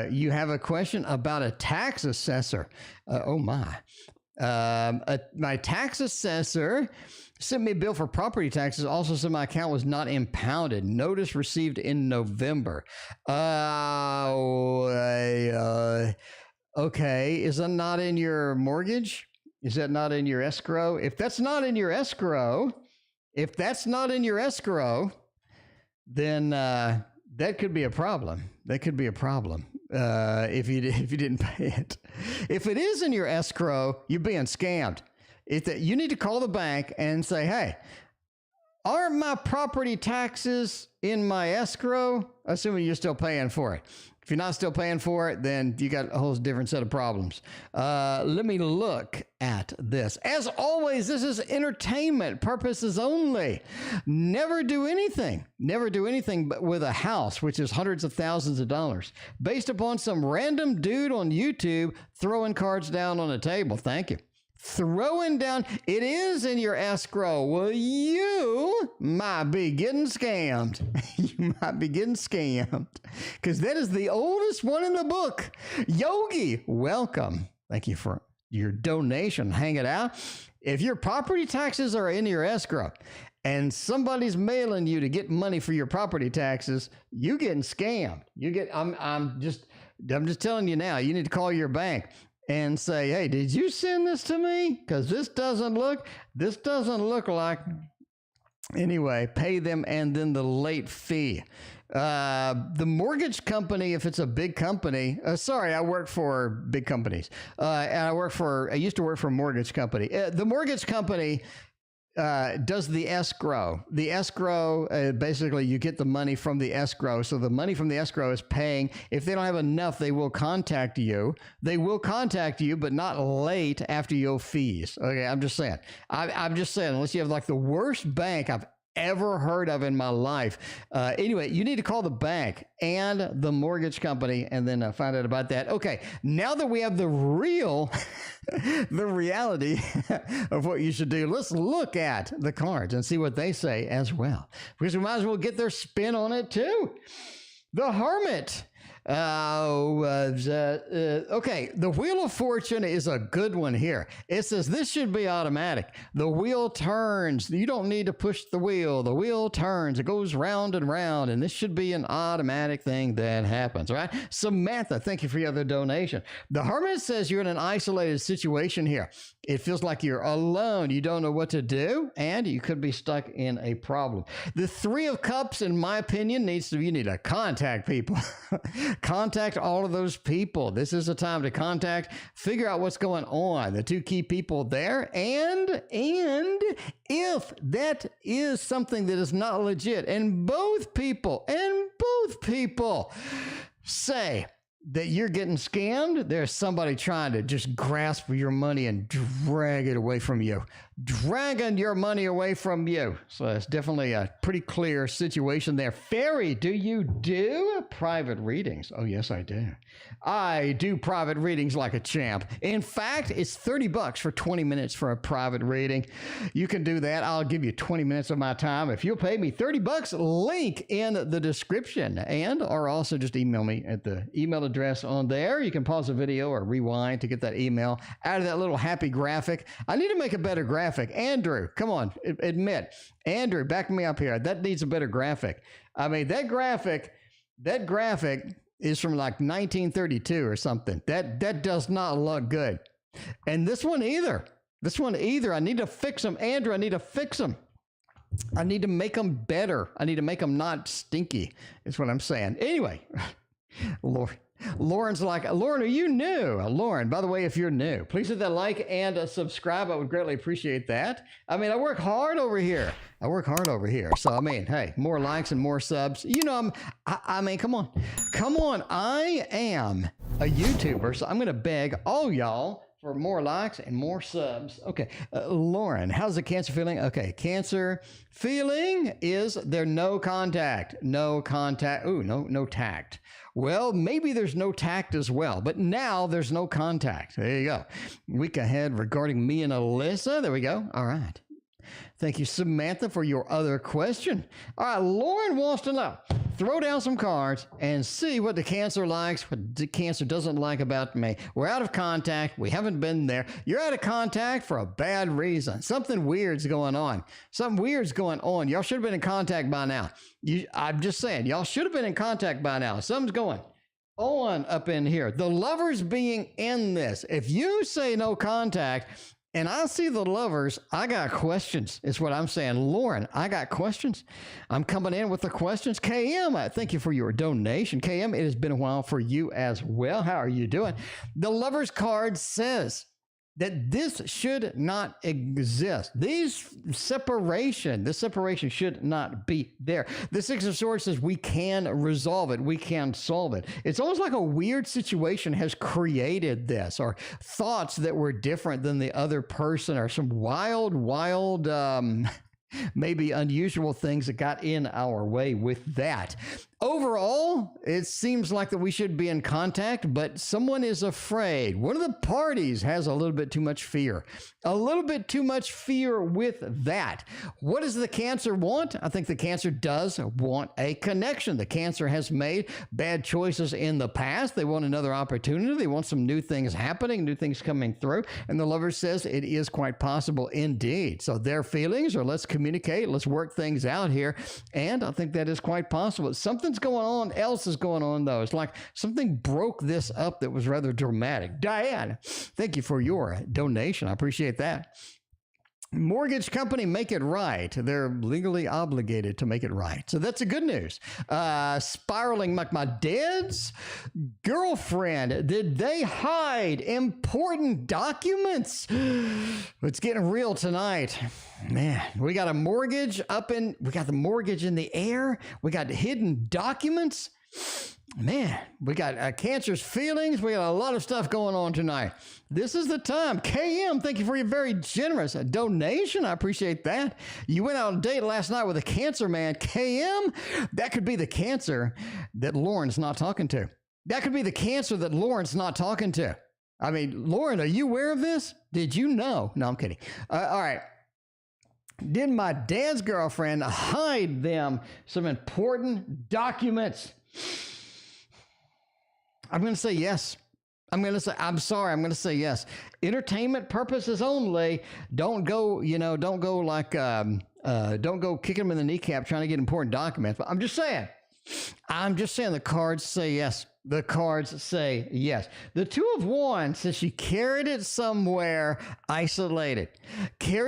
You have a question about a tax assessor. Oh my. My tax assessor sent me a bill for property taxes. Also said my account was not impounded. Notice received in November. Okay. Is that not in your mortgage? Is that not in your escrow? If that's not in your escrow, then that could be a problem. That could be a problem if you didn't pay it. If it is in your escrow, you're being scammed. You need to call the bank and say, hey, are my property taxes in my escrow? Assuming you're still paying for it. If you're not still paying for it, then you got a whole different set of problems. Let me look at this. As always, this is entertainment purposes only. Never do anything but with a house, which is hundreds of thousands of dollars, based upon some random dude on YouTube throwing cards down on a table. Thank you. Throwing down, it is in your escrow. Well, you might be getting scammed. You might be getting scammed because that is the oldest one in the book. Yogi, welcome. Thank you for your donation. Hang it out. If your property taxes are in your escrow and somebody's mailing you to get money for your property taxes, you getting scammed. I'm just telling you now, you need to call your bank and say, hey, did you send this to me? Because this doesn't look like. Anyway, pay them and then the late fee. The mortgage company, if it's a big company, I work for big companies. I used to work for a mortgage company. The mortgage company does the escrow. The escrow, basically you get the money from the escrow. So the money from the escrow is paying. If they don't have enough, they will contact you. But not late after your fees. Okay, I'm just saying. I'm just saying, unless you have like the worst bank I've ever heard of in my life. Anyway, you need to call the bank and the mortgage company and then find out about that. Okay, now that we have the reality of what you should do, let's look at the cards and see what they say as well, because we might as well get their spin on it too. The Hermit. Okay, the Wheel of Fortune is a good one here. It says this should be automatic. The wheel turns. You don't need to push the wheel. The wheel turns. It goes round and round, and this should be an automatic thing that happens, right? Samantha, thank you for your other donation. The Hermit says you're in an isolated situation here. It feels like you're alone. You don't know what to do, and you could be stuck in a problem. The Three of Cups, in my opinion, you need to contact people. Contact all of those people. This is a time to contact, figure out what's going on. The two key people there, and if that is something that is not legit, and both people say that you're getting scammed, there's somebody trying to just grasp your money and drag it away from you. Dragging your money away from you. So it's definitely a pretty clear situation there. Fairy, do you do private readings? Oh, yes, I do. I do private readings like a champ. In fact, it's $30 for 20 minutes for a private reading. You can do that. I'll give you 20 minutes of my time if you'll pay me $30. Link in the description, or also just email me at the email address on there. You can pause the video or rewind to get that email out of that little happy graphic. I need to make a better graphic. Andrew, come on, admit. Andrew, back me up here. That needs a better graphic. I mean, that graphic is from like 1932 or something. That does not look good. And this one either. I need to fix them. Andrew, I need to fix them. I need to make them better. I need to make them not stinky, is what I'm saying. Anyway, Lauren's like, Lauren, are you new? Lauren, by the way, if you're new, please hit that like and subscribe. I would greatly appreciate that. I mean, I work hard over here. So, I mean, hey, more likes and more subs. You know, I mean, come on. I am a YouTuber, so I'm going to beg all y'all for more likes and more subs. Okay, Lauren, how's the Cancer feeling? Okay, Cancer feeling is there no contact. Ooh, no tact. Well, maybe there's no tact as well, but now there's no contact. There you go. Week ahead regarding me and Alyssa. There we go. All right. Thank you, Samantha, for your other question. All right, Lauren wants to know. Throw down some cards and see what the Cancer likes, what the Cancer doesn't like about me. We're out of contact. We haven't been there. You're out of contact for a bad reason. Something weird's going on. Y'all should have been in contact by now. I'm just saying, y'all should have been in contact by now. Something's going on up in here. The Lovers being in this. If you say no contact, and I see the Lovers, I got questions, is what I'm saying. Lauren, I got questions. I'm coming in with the questions. KM, thank you for your donation. KM, it has been a while for you as well. How are you doing? The Lovers card says that this should not exist. This separation should not be there. The Six of Swords says we can resolve it. We can solve it. It's almost like a weird situation has created this, or thoughts that were different than the other person, or some wild, maybe unusual things that got in our way with that. Overall, it seems like that we should be in contact, but someone is afraid. One of the parties has a little bit too much fear. With that. What does the Cancer want? I think the Cancer does want a connection. The Cancer has made bad choices in the past. They want another opportunity. They want some new things happening, new things coming through. And the Lover says it is quite possible indeed. So their feelings are, let's communicate, let's work things out here. And I think that is quite possible. Something's else is going on, though. It's like something broke this up that was rather dramatic. Diane, thank you for your donation. I appreciate that. Mortgage company, make it right. They're legally obligated to make it right. So that's the good news. Spiraling like my dad's girlfriend. Did they hide important documents? It's getting real tonight. Man, we got a mortgage we got the mortgage in the air. We got hidden documents. Man, we got Cancer's feelings. We got a lot of stuff going on tonight. This is the time. KM, thank you for your very generous donation. I appreciate that. You went out on a date last night with a Cancer man. KM, that could be the Cancer that Lauren's not talking to. That could be the Cancer that Lauren's not talking to. I mean, Lauren, are you aware of this? Did you know? No, I'm kidding. All right. Did my dad's girlfriend hide them some important documents? I'm going to say yes. I'm going to say yes. Entertainment purposes only. Don't go kick them in the kneecap trying to get important documents. But I'm just saying the cards say yes. The cards say yes. The Two of Wands says she carried it somewhere isolated. And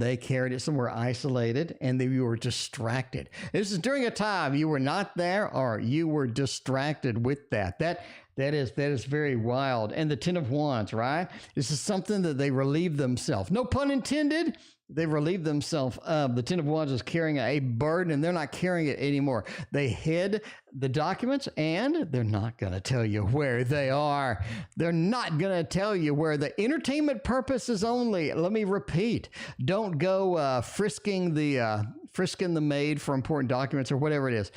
they carried it somewhere isolated, and you were distracted. This is during a time you were not there, or you were distracted with that. That is very wild. And the Ten of Wands, right? This is something that they relieve themselves. No pun intended. They relieve themselves of. The Ten of Wands is carrying a burden, and they're not carrying it anymore. They hid the documents, and they're not going to tell you where they are. They're not going to tell you where. The entertainment purposes only. Let me repeat. Don't go frisking the maid for important documents or whatever it is.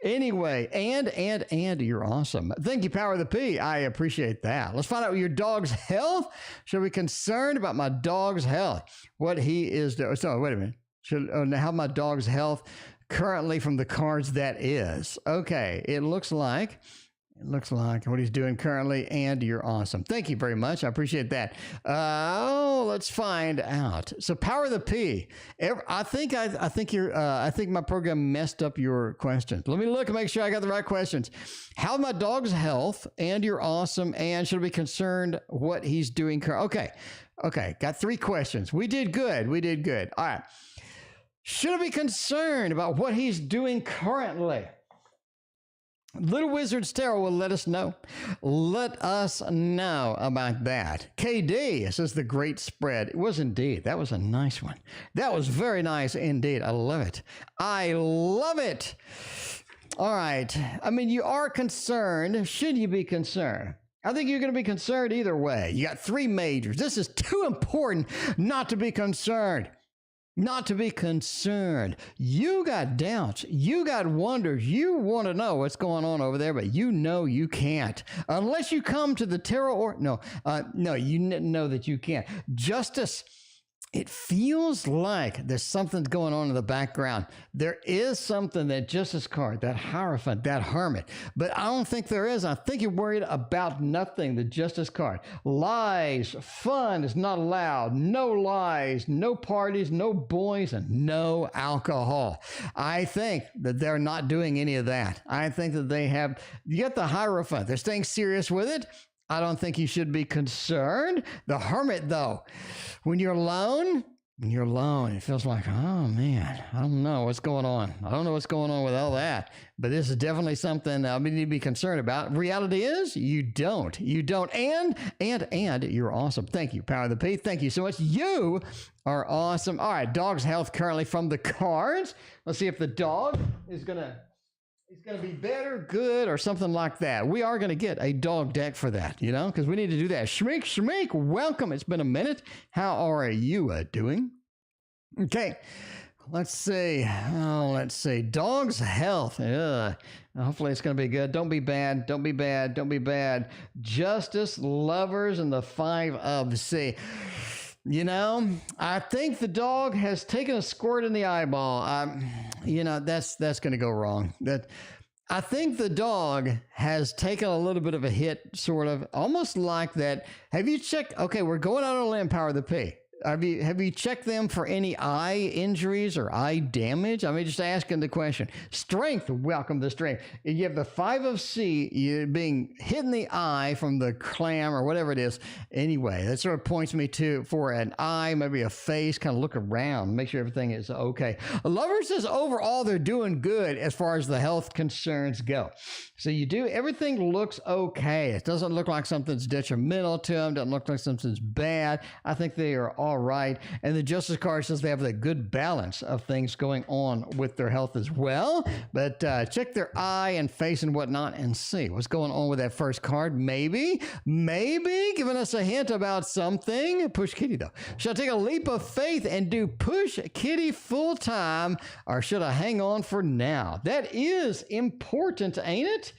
Anyway, and you're awesome. Thank you, Power of the P. I appreciate that. Let's find out your dog's health. Should we be concerned about my dog's health? What he is doing. So, wait a minute. How my dog's health currently from the cards that is. Okay, it looks like what he's doing currently, and you're awesome. Thank you very much. I appreciate that. Let's find out. So, Power of the P. I think my program messed up your questions. Let me look and make sure I got the right questions. How my dog's health, and you're awesome, and should be concerned what he's doing currently. Okay. Got 3 questions. We did good. All right. Should I be concerned about what he's doing currently? Little Wizard's Tarot will let us know. Let us know about that. KD says the great spread. It was indeed. That was a nice one. That was very nice indeed. I love it. All right. I mean, you are concerned. Should you be concerned? I think you're going to be concerned either way. You got 3 majors. This is too important not to be concerned. You got doubts. You got wonders. You want to know what's going on over there, but you know you can't. Unless you come to the tarot or... No, you know that you can't. Justice... It feels like there's something going on in the background. There is something, that Justice card, that Hierophant, that Hermit. But I don't think there is. I think you're worried about nothing, the Justice card. Lies, fun is not allowed. No lies, no parties, no boys, and no alcohol. I think that they're not doing any of that. I think that you get the Hierophant. They're staying serious with it. I don't think you should be concerned. The Hermit, though, when you're alone, it feels like, oh, man, I don't know what's going on. I don't know what's going on with all that. But this is definitely something we need to be concerned about. Reality is you don't. And you're awesome. Thank you, Power of the P. Thank you so much. You are awesome. All right, dog's health currently from the cards. Let's see if the dog is going to... It's going to be better, good, or something like that. We are going to get a dog deck for that, because we need to do that. Shmeek, welcome. It's been a minute. How are you doing? Okay, let's see. Dog's health. Ugh. Hopefully it's going to be good. Don't be bad. Justice, lovers, and the 5 of C. I think the dog has taken a squirt in the eyeball. That's going to go wrong. I think the dog has taken a little bit of a hit, sort of, almost like that. Have you checked? Okay, we're going out on a limb, Power of the P. Have you checked them for any eye injuries or eye damage? I mean, just asking the question. Strength, welcome to strength. You have the 5 of C, you being hit in the eye from the clam or whatever it is. Anyway, that sort of points me for an eye, maybe a face, kind of look around, make sure everything is okay. Lover says overall they're doing good as far as the health concerns go. So everything looks okay. It doesn't look like something's detrimental to them, doesn't look like something's bad. I think they are all right. And the Justice card says they have a good balance of things going on with their health as well. But check their eye and face and whatnot and see what's going on with that first card. Maybe giving us a hint about something. Push Kitty, though. Should I take a leap of faith and do Push Kitty full time, or should I hang on for now? That is important, ain't it?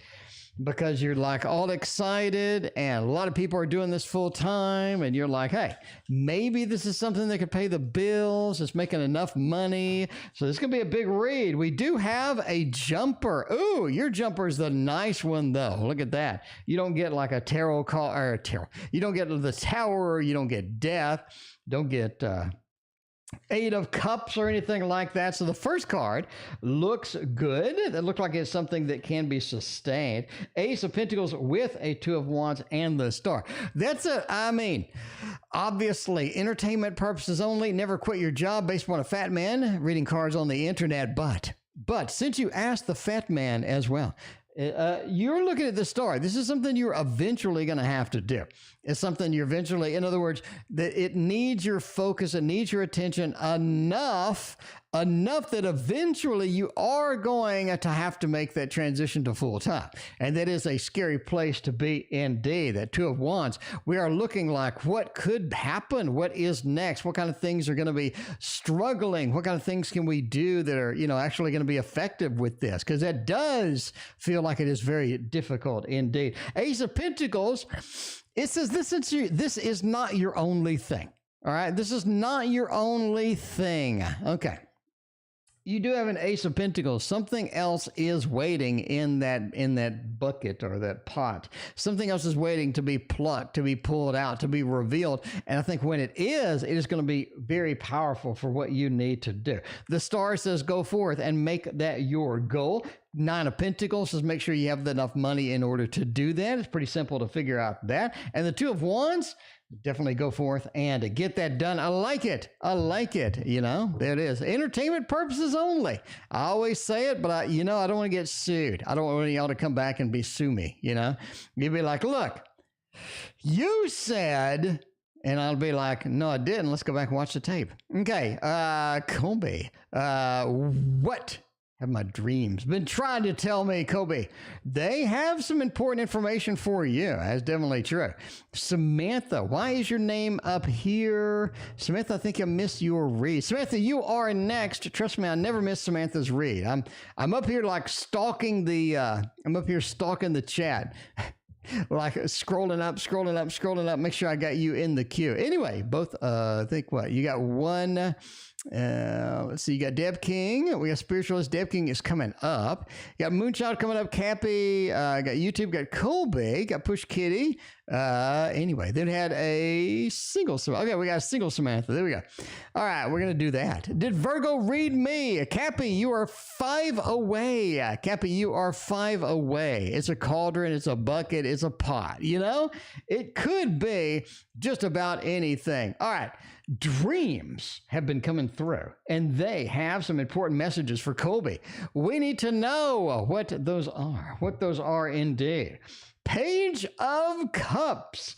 Because you're like all excited and a lot of people are doing this full time and you're like, hey, maybe this is something that could pay the bills. It's making enough money. So this could be a big read. We do have a jumper. Ooh, your jumper is the nice one though. Look at that. You don't get like a tarot call or a tarot. You don't get the Tower. You don't get death. Don't get, Eight of Cups or anything like that. So the first card looks good. It looks like it's something that can be sustained. Ace of Pentacles with a Two of Wands and the Star. That's obviously entertainment purposes only. Never quit your job based upon a fat man reading cards on the internet. But since you asked the fat man as well, you're looking at the Star. This is something you're eventually going to have to do. It's something you're eventually, in other words, that it needs your focus, it needs your attention enough that eventually you are going to have to make that transition to full time. And that is a scary place to be indeed. That Two of Wands, we are looking like what could happen? What is next? What kind of things are going to be struggling? What kind of things can we do that are, actually going to be effective with this? Because that does feel like it is very difficult indeed. Ace of Pentacles, it says this is not your only thing. All right. This is not your only thing. Okay. You do have an Ace of Pentacles. Something else is waiting in that bucket or that pot. Something else is waiting to be plucked, to be pulled out, to be revealed. And I think when it is going to be very powerful for what you need to do. The Star says go forth and make that your goal. Nine of Pentacles says make sure you have enough money in order to do that. It's pretty simple to figure out that. And the Two of Wands, definitely go forth and get that done. I like it. There it is. Entertainment purposes only. I always say it, but I don't want to get sued. I don't want y'all to come back and sue me, You'd be like, look, you said, and I'll be like, no, I didn't. Let's go back and watch the tape. Okay. Colby, what have my dreams been trying to tell me, Kobe? They have some important information for you. That's definitely true. Samantha, why is your name up here? Samantha, I think I missed your read. Samantha, you are next. Trust me, I never miss Samantha's read. I'm up here like stalking the chat. Like scrolling up, make sure I got you in the queue. Anyway, both, I think what? You got one, let's see, you got Deb King. We got Spiritualist. Deb King is coming up. You got Moonchild coming up. Cappy, got YouTube, got Colby, got Push Kitty. Anyway, then had a single. Okay, we got a single Samantha. There we go. All right, we're going to do that. Did Virgo read me? Cappy, you are 5 away. Cappy, you are 5 away. It's a cauldron. It's a bucket. It's a pot. It could be just about anything. All right. Dreams have been coming through, and they have some important messages for Colby. We need to know what those are indeed. Page of Cups,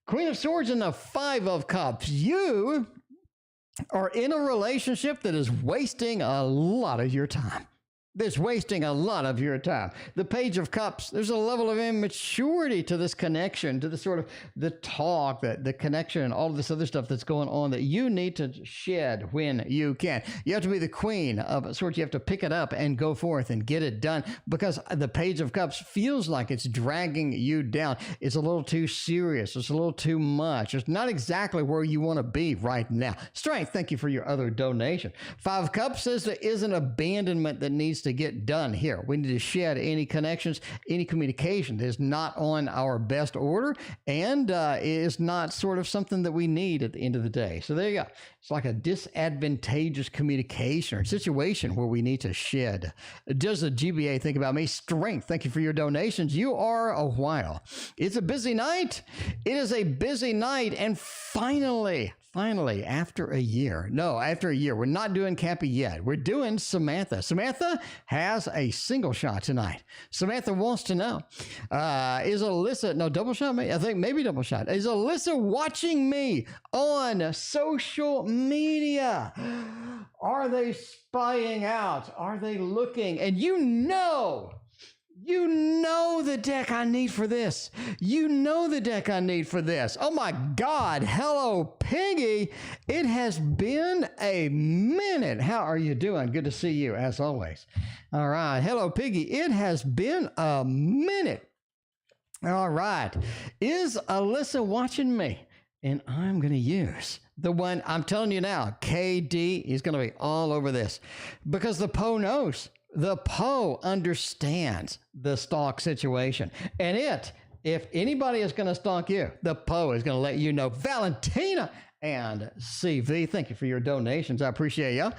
Queen of Swords, and the 5 of Cups. You are in a relationship that is wasting a lot of your time. That's wasting a lot of your time. The Page of Cups, there's a level of immaturity to this connection, to the sort of the talk, the connection, and all of this other stuff that's going on that you need to shed when you can. You have to be the Queen of Swords. You have to pick it up and go forth and get it done, because the Page of Cups feels like it's dragging you down. It's a little too serious. It's a little too much. It's not exactly where you want to be right now. Strength, thank you for your other donation. 5 of Cups says there is an abandonment that needs to get done here. We need to shed any connections, any communication that is not on our best order, and is not sort of something that we need at the end of the day. So there you go. It's like a disadvantageous communication or situation where we need to shed. Does the GBA think about me? Strength, thank you for your donations. You are a while. It's a busy night. It is a busy night, and finally, Finally, after a year. No, after a year. We're not doing Cappy yet. We're doing Samantha. Samantha has a single shot tonight. Samantha wants to know, is Alyssa, no, double shot? I think maybe double shot. Is Alyssa watching me on social media? Are they spying out? Are they looking? And you know the deck I need for this. You know the deck I need for this. Oh my God. Hello, Piggy. It has been a minute. How are you doing? Good to see you as always. All right. Hello, Piggy. It has been a minute. All right. Is Alyssa watching me? And I'm going to use the one I'm telling you now. KD is going to be all over this because the Poe knows. The Poe understands the stalk situation. And if anybody is going to stalk you, the Poe is going to let you know. Valentina and CV, thank you for your donations. I appreciate you.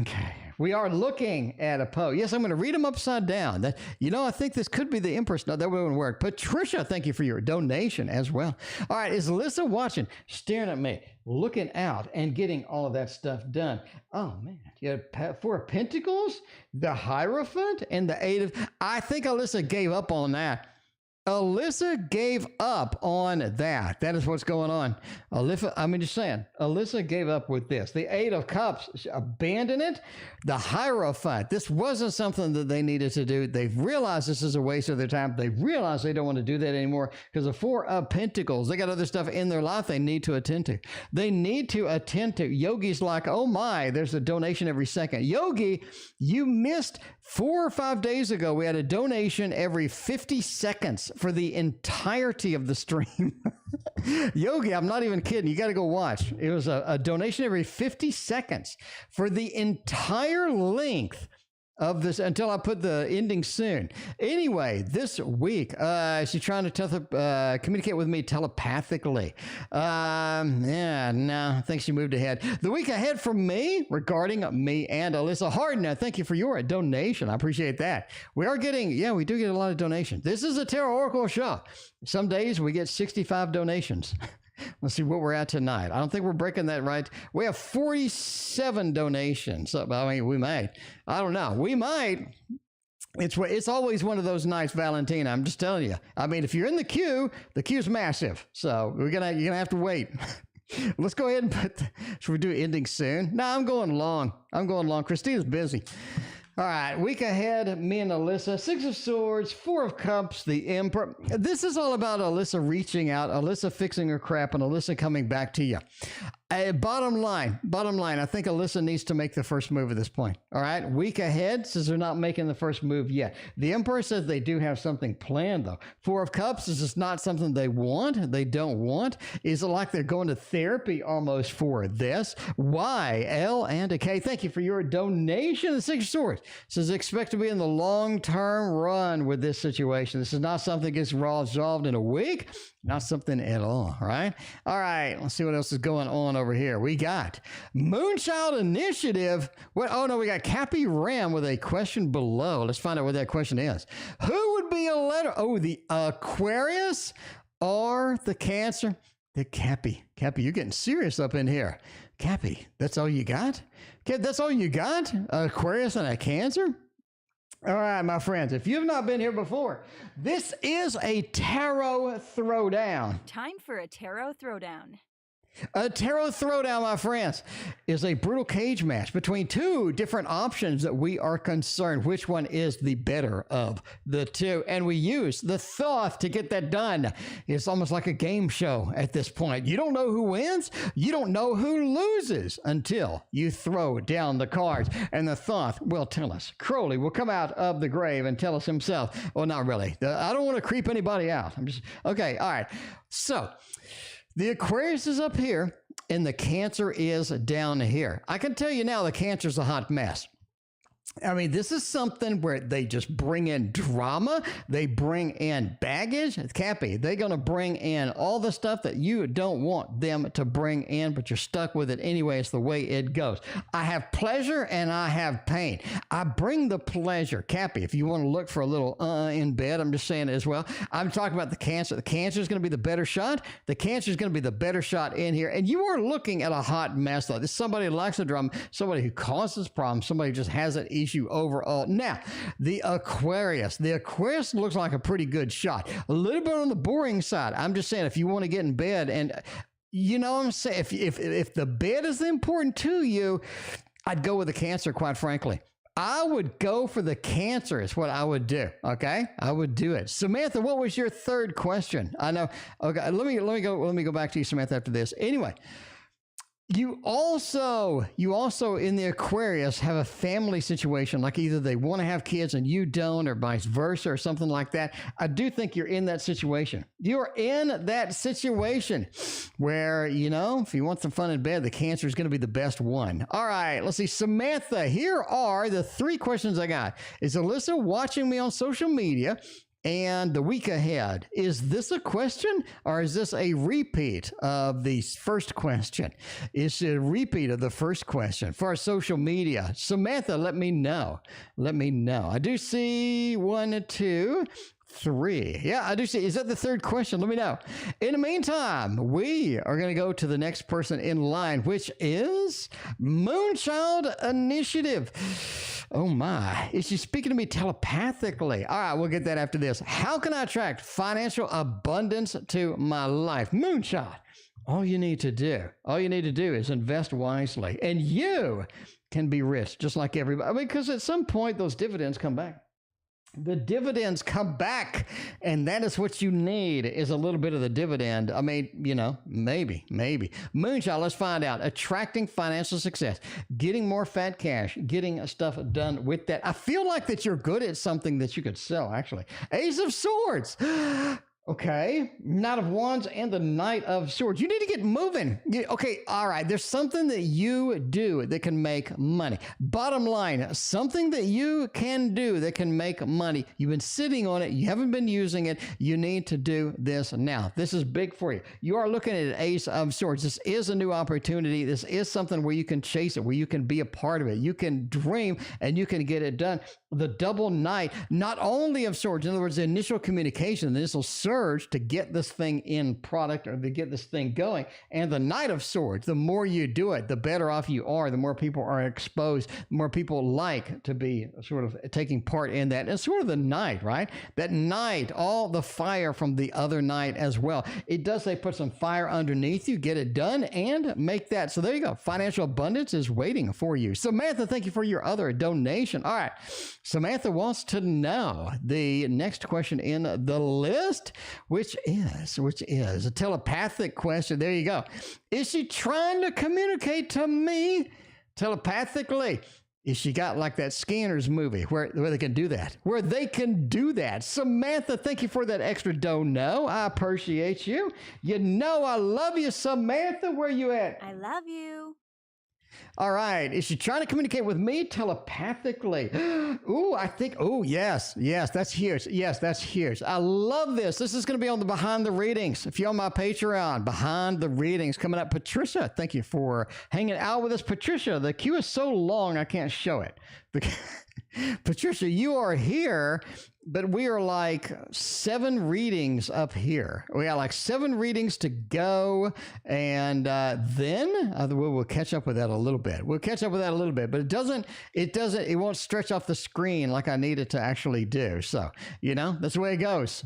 Okay. We are looking at a Poe. Yes, I'm going to read them upside down. I think this could be the Empress. No, that wouldn't work. Patricia, thank you for your donation as well. All right. Is Alyssa watching, staring at me, looking out, and getting all of that stuff done? Oh, man. You had 4 of Pentacles, the Hierophant, and the 8 of... I think Alyssa gave up on that. Alyssa gave up on that. That is what's going on. Alyssa gave up with this. The 8 of Cups, she abandoned it. The Hierophant, this wasn't something that they needed to do. They've realized this is a waste of their time. They realize they don't want to do that anymore because the 4 of Pentacles, they got other stuff in their life they need to attend to. They need to attend to. Yogi's like, oh my, there's a donation every second. Yogi, you missed 4 or 5 days ago. We had a donation every 50 seconds for the entirety of the stream. Yogi, I'm not even kidding. You got to go watch. It was a donation every 50 seconds for the entire length of this until I put the ending soon. Anyway, this week, she's trying to communicate with me telepathically. I think she moved ahead. The week ahead for me, regarding me and Alyssa Harden, thank you for your donation. I appreciate that. We do get a lot of donations. This is a Tarot Oracle show. Some days we get 65 donations. Let's see what we're at tonight. I don't think we're breaking that right. We have 47 donations. I mean, we might. I don't know. We might. It's always one of those nights, Valentina. I'm just telling you. I mean, if you're in the queue's massive. So you're gonna have to wait. Let's go ahead and should we do ending soon? No, I'm going long. Christina's busy. All right, week ahead, me and Alyssa, 6 of Swords, 4 of Cups, the Emperor. This is all about Alyssa reaching out, Alyssa fixing her crap, and Alyssa coming back to you. Bottom line, I think Alyssa needs to make the first move at this point. All right, week ahead says they're not making the first move yet. The Emperor says they do have something planned, though. 4 of Cups is just not something they don't want. Is it like they're going to therapy almost for this? Y, L, and a K. Thank you for your donation. The 6 of Swords says expect to be in the long-term run with this situation. This is not something that gets resolved in a week. Not something at all, right? All right, let's see what else is going on over here. We got Moonchild Initiative. We got Cappy Ram with a question below. Let's find out what that question is. Who would be a letter? Oh, the Aquarius or the Cancer? The Cappy. Cappy, you're getting serious up in here. Cappy, that's all you got? Okay, that's all you got? Aquarius and a Cancer? All right, my friends, if you've not been here before, this is a tarot throwdown. Time for a tarot throwdown. A tarot throwdown, my friends, is a brutal cage match between 2 different options that we are concerned which one is the better of the 2. And we use the Thoth to get that done. It's almost like a game show at this point. You don't know who wins. You don't know who loses until you throw down the cards. And the Thoth will tell us. Crowley will come out of the grave and tell us himself. Well, not really. I don't want to creep anybody out. Okay, all right. So the Aquarius is up here, and the Cancer is down here. I can tell you now the Cancer's a hot mess. I mean, this is something where they just bring in drama. They bring in baggage. Cappy, they're going to bring in all the stuff that you don't want them to bring in, but you're stuck with it anyway. It's the way it goes. I have pleasure and I have pain. I bring the pleasure. Cappy, if you want to look for a little in bed, I'm just saying it as well. I'm talking about the cancer. The cancer is going to be the better shot. The cancer is going to be the better shot in here. And you are looking at a hot mess, though. This is somebody who likes the drama, somebody who causes problems, somebody who just has an issue overall. Now, the Aquarius looks like a pretty good shot. A little bit on the boring side. I'm just saying, if you want to get in bed, and you know what I'm saying, if the bed is important to you, I'd go with the Cancer, quite frankly. I would go for the Cancer is what I would do. Okay, I would do it. Samantha, what was your third question? I know. Okay, let me go back to you, Samantha, after this. Anyway. You also in the Aquarius have a family situation, like either they want to have kids and you don't, or vice versa, or something like that. I do think you're in that situation. You're in that situation where, you know, if you want some fun in bed, the Cancer is going to be the best one. All right, let's see. Samantha, here are the 3 questions I got. Is Alyssa watching me on social media? And the week ahead, is this a question or is this a repeat of the first question? It's a repeat of the first question for our social media. Samantha, let me know. Let me know. I do see 1, 2, 3. Yeah, I do see. Is that the third question? Let me know. In the meantime, we are going to go to the next person in line, which is Moonchild Initiative. Oh my. Is she speaking to me telepathically? All right, we'll get that after this. How can I attract financial abundance to my life? Moonchild. All you need to do is invest wisely, and you can be rich just like everybody. Because at some point, those dividends come back. The dividends come back, and that is what you need, is a little bit of the dividend. I mean, you know, maybe. Moonchild, let's find out. Attracting financial success, getting more fat cash, getting stuff done with that. I feel like that you're good at something that you could sell, actually. Ace of Swords. Okay, Knight of Wands and the Knight of Swords. You need to get moving. Okay, all right. There's something that you do that can make money. Bottom line, something that you can do that can make money. You've been sitting on it. You haven't been using it. You need to do this now. This is big for you. You are looking at an Ace of Swords. This is a new opportunity. This is something where you can chase it, where you can be a part of it. You can dream and you can get it done. The double Knight, not only of Swords, in other words, the initial communication, the initial surge to get this thing in product or to get this thing going. And the Knight of Swords, the more you do it, the better off you are, the more people are exposed, the more people like to be sort of taking part in that. And sort of the Knight, right? That Knight, all the fire from the other Knight as well. It does say put some fire underneath you, get it done, and make that. So there you go. Financial abundance is waiting for you. Samantha, thank you for your other donation. All right. Samantha wants to know the next question in the list, which is a telepathic question. There you go. Is she trying to communicate to me telepathically? Is she got like that Scanners movie where they can do that? Where they can do that. Samantha, thank you for that extra dono. I appreciate you. You know I love you, Samantha. Where you at? I love you. All right. Is she trying to communicate with me telepathically? Ooh, I think, oh, yes, that's huge. Yes, that's huge. I love this. This is going to be on the Behind the Readings. If you're on my Patreon, Behind the Readings coming up. Patricia, thank you for hanging out with us. Patricia, the queue is so long, I can't show it. Patricia, you are here, but we are like 7 readings up here. We got like 7 readings to go, and then we'll catch up with that a little bit. We'll catch up with that a little bit, but it won't stretch off the screen like I need it to actually do. So, you know, that's the way it goes.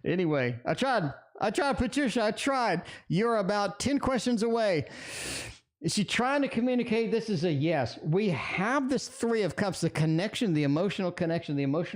Anyway, I tried, Patricia, I tried. You're about 10 questions away. Is she trying to communicate? This is a yes. We have this 3 of Cups, the connection, the emotional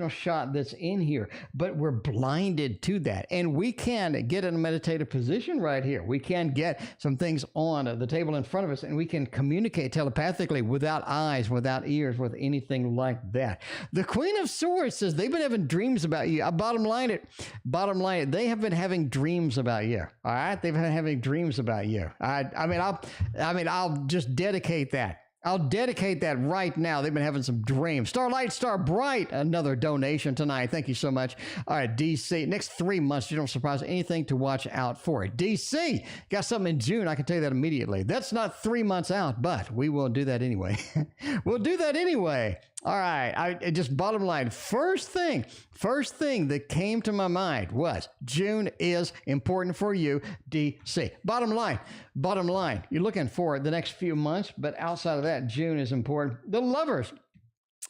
shot that's in here, but we're blinded to that. And we can get in a meditative position right here. We can get some things on the table in front of us, and we can communicate telepathically without eyes, without ears, with anything like that. The Queen of Swords says they've been having dreams about you. I bottom line it. They have been having dreams about you. All right. They've been having dreams about you. I'll just dedicate that. I'll dedicate that right now. They've been having some dreams. Starlight, Star Bright, another donation tonight. Thank you so much. All right, DC, next 3 months, you don't surprise anything to watch out for it. DC, got something in June. I can tell you that immediately. That's not 3 months out, but we will do that anyway. We'll do that anyway. All right, I just bottom line, first thing that came to my mind was June is important for you, DC. Bottom line, you're looking for the next few months, but outside of that, June is important. The lovers.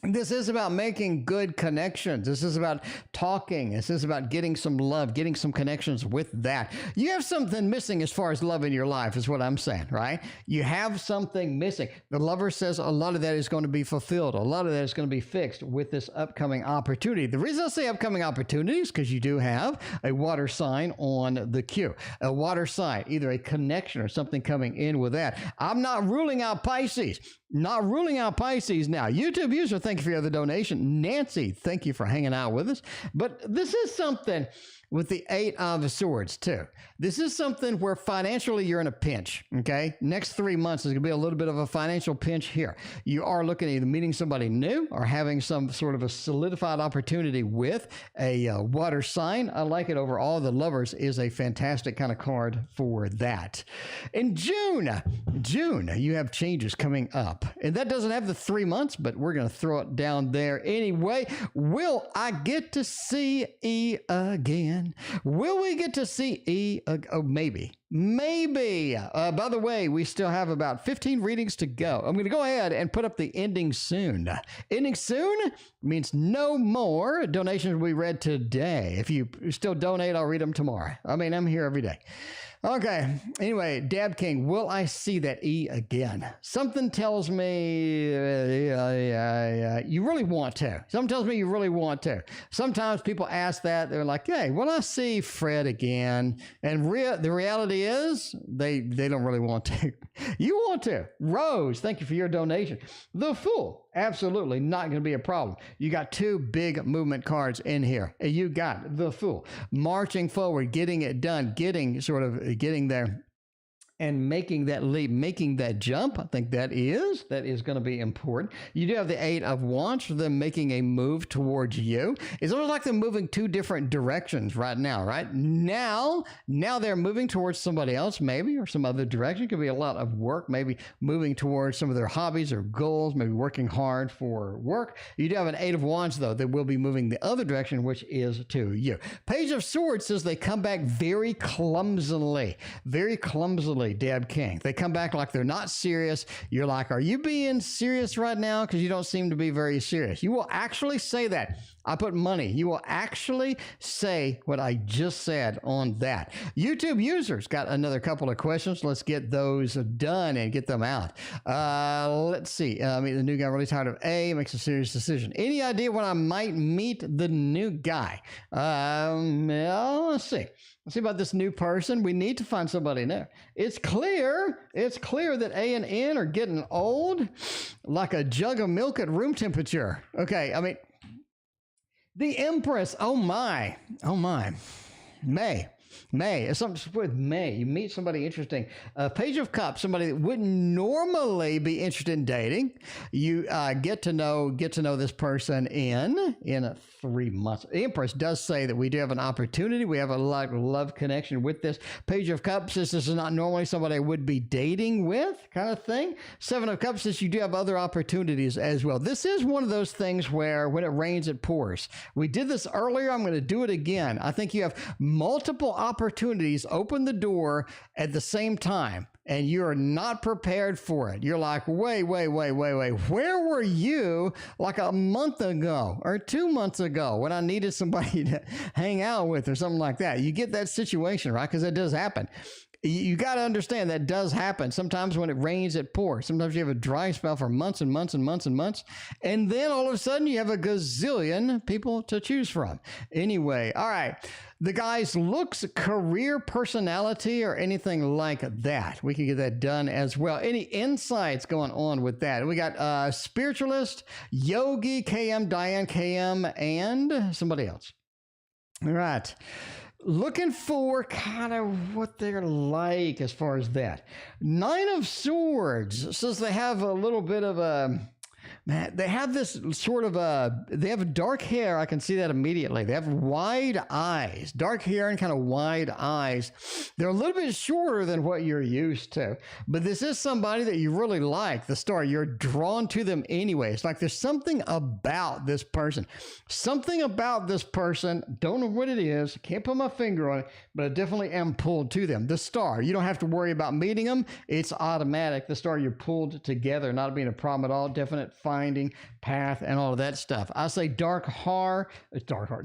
This is about making good connections. This is about talking. This is about getting some love, getting some connections with that. You have something missing as far as love in your life is what I'm saying, right? You have something missing. The lover says a lot of that is going to be fulfilled. A lot of that is going to be fixed with this upcoming opportunity. The reason I say upcoming opportunity is because you do have a water sign on the queue. A water sign, either a connection or something coming in with that. I'm not ruling out Pisces. Not ruling out Pisces now. YouTube user, thank you for your other donation. Nancy, thank you for hanging out with us. But this is something with the 8 of Swords, too. This is something where financially you're in a pinch, okay? Next 3 months is going to be a little bit of a financial pinch here. You are looking at either meeting somebody new or having some sort of a solidified opportunity with a water sign. I like it overall. The Lovers is a fantastic kind of card for that. In June, you have changes coming up. And that doesn't have the 3 months, but we're going to throw it down there anyway. Will I get to see E again? Will we get to see E? Oh, maybe. By the way, we still have about 15 readings to go. I'm going to go ahead and put up the ending soon. Ending soon means no more donations we read today. If you still donate, I'll read them tomorrow. I mean, I'm here every day. Okay. Anyway, Dab King, will I see that E again? Something tells me you really want to. Something tells me you really want to. Sometimes people ask that. They're like, hey, will I see Fred again? And the reality is they don't really want to. You want to. Rose, thank you for your donation. The Fool. Absolutely not going to be a problem. You got 2 big movement cards in here. You got the Fool. Marching forward, getting it done, getting there and making that leap, making that jump. I think that is going to be important. You do have the 8 of Wands for them making a move towards you. It's almost like they're moving 2 different directions right now, right? Now they're moving towards somebody else, maybe, or some other direction. It could be a lot of work, maybe moving towards some of their hobbies or goals, maybe working hard for work. You do have an 8 of Wands, though, that will be moving the other direction, which is to you. Page of Swords says they come back very clumsily, Dab King. They come back like they're not serious. You're like, are you being serious right now? Because you don't seem to be very serious. You will actually say that. I put money. You will actually say what I just said on that. YouTube users got another couple of questions. Let's get those done and get them out. Let's see. The new guy really tired of A, makes a serious decision. Any idea when I might meet the new guy? Let's see. Let's see about this new person. We need to find somebody new. It's clear that A and N are getting old, like a jug of milk at room temperature. Okay, the Empress. Oh my. May. Something with May. You meet somebody interesting. Page of Cups, somebody that wouldn't normally be interested in dating. You get to know this person in 3 months. The Empress does say that we do have an opportunity. We have a love connection with this. Page of Cups says this is not normally somebody I would be dating with, kind of thing. 7 of Cups says you do have other opportunities as well. This is one of those things where when it rains, it pours. We did this earlier. I'm going to do it again. I think you have multiple opportunities open the door at the same time, and you're not prepared for it. You're like, wait. Where were you like a month ago or 2 months ago when I needed somebody to hang out with or something like that? You get that situation, right? Because it does happen. You got to understand that does happen. Sometimes when it rains, it pours. Sometimes you have a dry spell for months and months and months and months. And then all of a sudden you have a gazillion people to choose from. Anyway, all right. The guy's looks, career, personality, or anything like that. We can get that done as well. Any insights going on with that? We got spiritualist, yogi, KM, Diane, KM, and somebody else. All right. Looking for kind of what they're like as far as that. Nine of Swords says they have a little bit of a... Man, they have this sort of they have dark hair. I can see that immediately. They have wide eyes, dark hair and kind of wide eyes. They're a little bit shorter than what you're used to, but this is somebody that you really like, the star. You're drawn to them anyway. It's like there's something about this person. Something about this person. Don't know what it is. Can't put my finger on it, but I definitely am pulled to them. The star. You don't have to worry about meeting them. It's automatic. The star, you're pulled together, not being a problem at all. Definite finding path and all of that stuff. I say dark hair,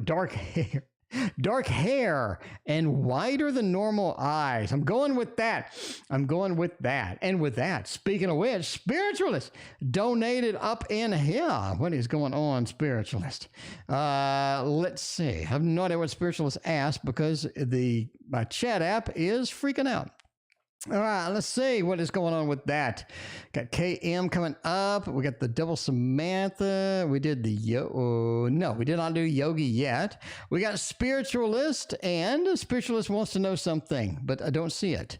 dark hair and wider than normal eyes. I'm going with that. And with that, speaking of which, Spiritualist donated up in here. What is going on, Spiritualist? Let's see. I have no idea what Spiritualist asked because my chat app is freaking out. All right, let's see what is going on with that. Got KM coming up. We got the Double Samantha. We did the no, we did not do Yogi yet. We got Spiritualist, and Spiritualist wants to know something, but I don't see it.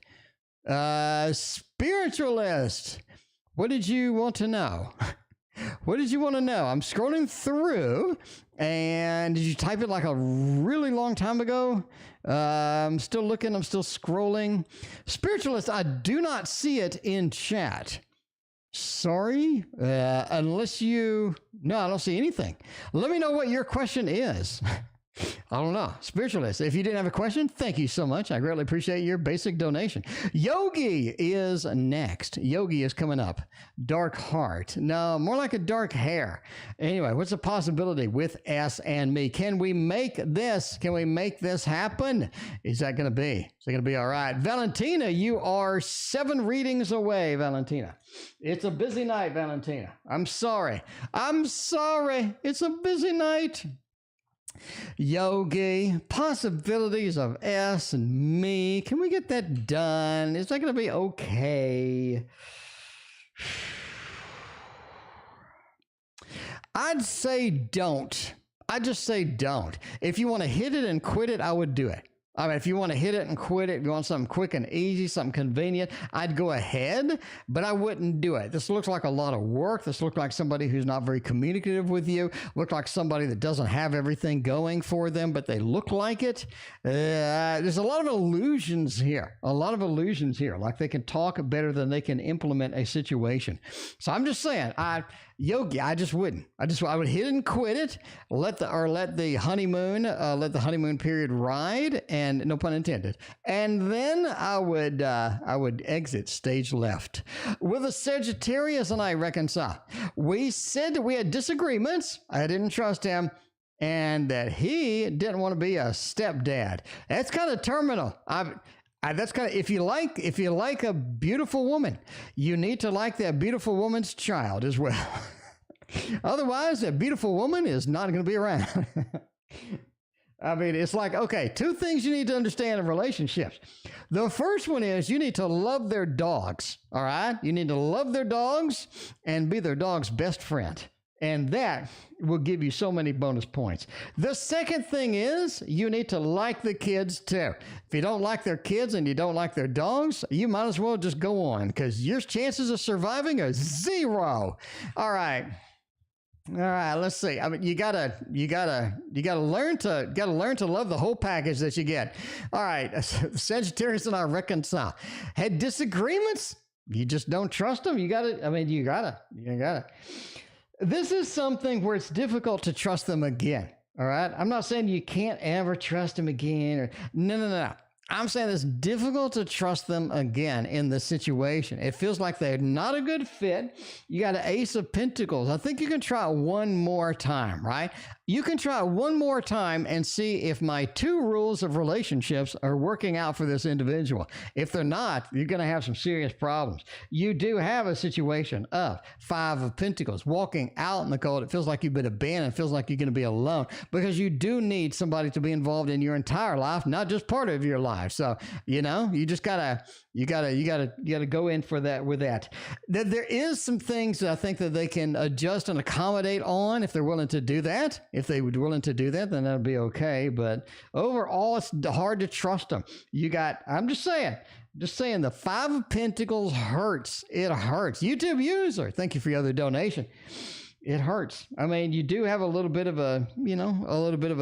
Spiritualist, what did you want to know? What did you want to know? I'm scrolling through, and did you type it like a really long time ago? I'm still looking. I'm still scrolling. Spiritualist, I do not see it in chat. Sorry, unless you... No, I don't see anything. Let me know what your question is. I don't know. Spiritualist, if you didn't have a question, thank you so much. I greatly appreciate your basic donation. Yogi is next. Yogi is coming up. Dark heart. No, more like a dark hair. Anyway, what's the possibility with S and me? Can we make this? Can we make this happen? Is that going to be? Is that going to be all right? Valentina, you are 7 readings away, Valentina. It's a busy night, Valentina. I'm sorry. It's a busy night. Yogi, possibilities of S and me. Can we get that done? Is that going to be okay? I'd say don't. I'd just say don't. If you want to hit it and quit it, I would do it. I mean, if you want to hit it and quit it, you want something quick and easy, something convenient, I'd go ahead, but I wouldn't do it. This looks like a lot of work. This looks like somebody who's not very communicative with you. Look like somebody that doesn't have everything going for them, but they look like it. There's a lot of illusions here. Like they can talk better than they can implement a situation. So I'm just saying, Yogi, I just wouldn't. I would hit and quit it. Let the honeymoon period ride, and no pun intended. And then I would exit stage left. With a Sagittarius and I reconcile. We said that we had disagreements. I didn't trust him, and that he didn't want to be a stepdad. That's kind of terminal. That's kind of, if you like a beautiful woman, you need to like that beautiful woman's child as well. Otherwise, that beautiful woman is not going to be around. I mean, it's like, okay, 2 things you need to understand in relationships. The first one is you need to love their dogs, all right? You need to love their dogs and be their dog's best friend. And that will give you so many bonus points. The second thing is you need to like the kids too. If you don't like their kids and you don't like their dogs, you might as well just go on, because your chances of surviving are 0. All right, let's see. I mean, you gotta learn to love the whole package that you get. All right, Sagittarius and I reconcile. Had disagreements? You just don't trust them. You gotta. This is something where it's difficult to trust them again. All right. I'm not saying you can't ever trust them again. No. I'm saying it's difficult to trust them again in this situation. It feels like they're not a good fit. You got an Ace of Pentacles. I think you can try one more time, right? You can try one more time and see if my 2 rules of relationships are working out for this individual. If they're not, you're going to have some serious problems. You do have a situation of 5 of Pentacles, walking out in the cold. It feels like you've been abandoned. It feels like you're going to be alone, because you do need somebody to be involved in your entire life, not just part of your life. life. So, you know, you gotta go in for that with that. There is some things that I think that they can adjust and accommodate on if they're willing to do that. If they would willing to do that, then that'll be okay. But overall, it's hard to trust them. I'm just saying, the Five of Pentacles hurts. It hurts. YouTube user, thank you for your other donation. It hurts. I mean, you do have a little bit of a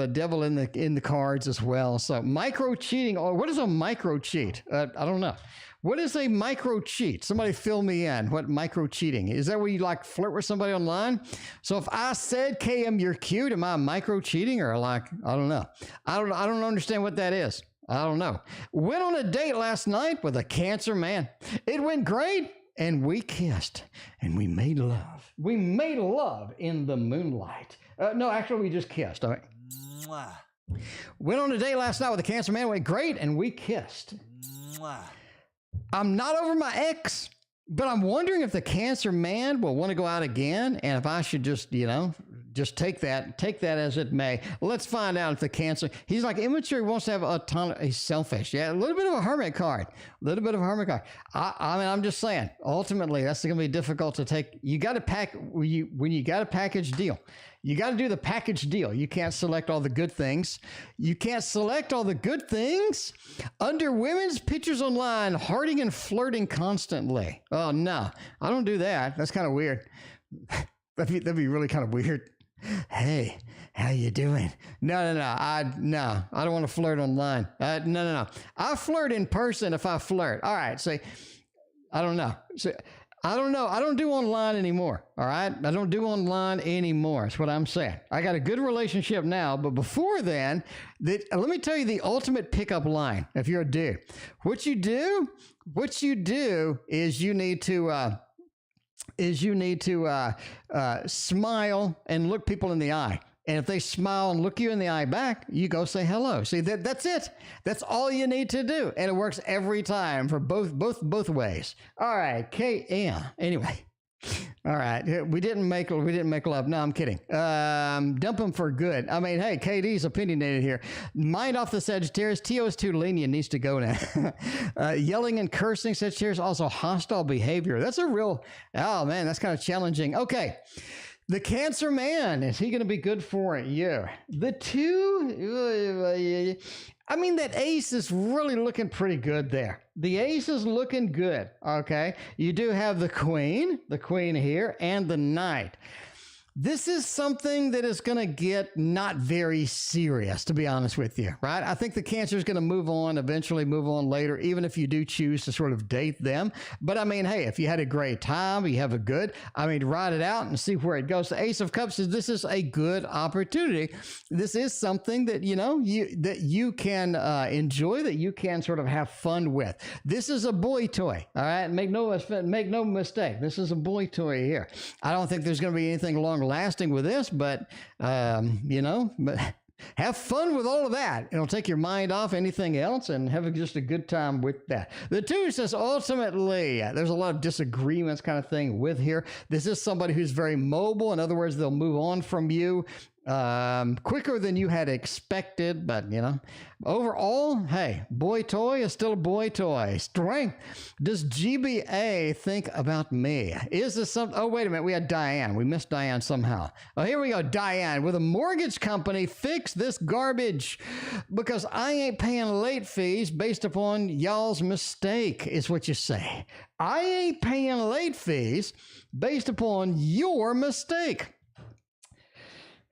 devil in the cards as well. So micro cheating, or what is a micro cheat? I don't know. What is a micro cheat? Somebody fill me in. What micro cheating? Is that where you like flirt with somebody online? So if I said, KM, you're cute, am I micro cheating, or like, I don't know. I don't understand what that is. I don't know. Went on a date last night with a Cancer man. It went great, and we kissed, and we made love. We made love in the moonlight. No, actually, we just kissed. All right. Mwah. Went on a date last night with a Cancer man. Went great, and we kissed. Mwah. I'm not over my ex, but I'm wondering if the Cancer man will want to go out again, and if I should just take that as it may. Let's find out if the Cancer, he's like immature, he wants to have a ton, he's selfish. Yeah, a little bit of a hermit card. I mean, I'm just saying, ultimately, that's going to be difficult to take. You got to when you got a package deal, you got to do the package deal. You can't select all the good things. You can't select all the good things under women's pictures online, hearting and flirting constantly. Oh, no, I don't do that. That's kind of weird. That'd be really kind of weird. Hey, how you doing? No. I don't want to flirt online. No. I flirt in person if I flirt. All right. So I don't know. So I don't know. I don't do online anymore. All right. I don't do online anymore. That's what I'm saying. I got a good relationship now, but before then, let me tell you the ultimate pickup line. If you're a dude, what you do is you need to smile and look people in the eye. And if they smile and look you in the eye back, you go say hello. See, that's it. That's all you need to do. And it works every time for both ways. All right, anyway. All right, we didn't make love. No, I'm kidding. Dump them for good. I mean, hey, KD's opinionated here. Mind off the Sagittarius. Tio is too lenient, needs to go now. Yelling and cursing, Sagittarius. Also hostile behavior. That's a real. Oh man, that's kind of challenging. Okay. The Cancer man, is he going to be good for you? The two, I mean, that ace is really looking pretty good there. The ace is looking good, okay? You do have the queen here, and the knight. This is something that is going to get not very serious, to be honest with you, right? I think the Cancer is going to eventually move on later, even if you do choose to sort of date them. But I mean, hey, if you had a great time, you have ride it out and see where it goes. The Ace of Cups is, this is a good opportunity. This is something that, you can enjoy, that you can sort of have fun with. This is a boy toy, all right? Make no mistake. This is a boy toy here. I don't think there's going to be anything long lasting with this, but but have fun with all of that. It'll take your mind off anything else and have just a good time with that. The two says ultimately, there's a lot of disagreements kind of thing with here. This is somebody who's very mobile. In other words, they'll move on from you quicker than you had expected, but overall, hey, boy toy is still a boy toy. Strength. Does GBA think about me? Is this something? Oh, wait a minute. We had Diane. We missed Diane somehow. Oh, here we go. Diane, with a mortgage company, fix this garbage because I ain't paying late fees based upon y'all's mistake, is what you say. I ain't paying late fees based upon your mistake.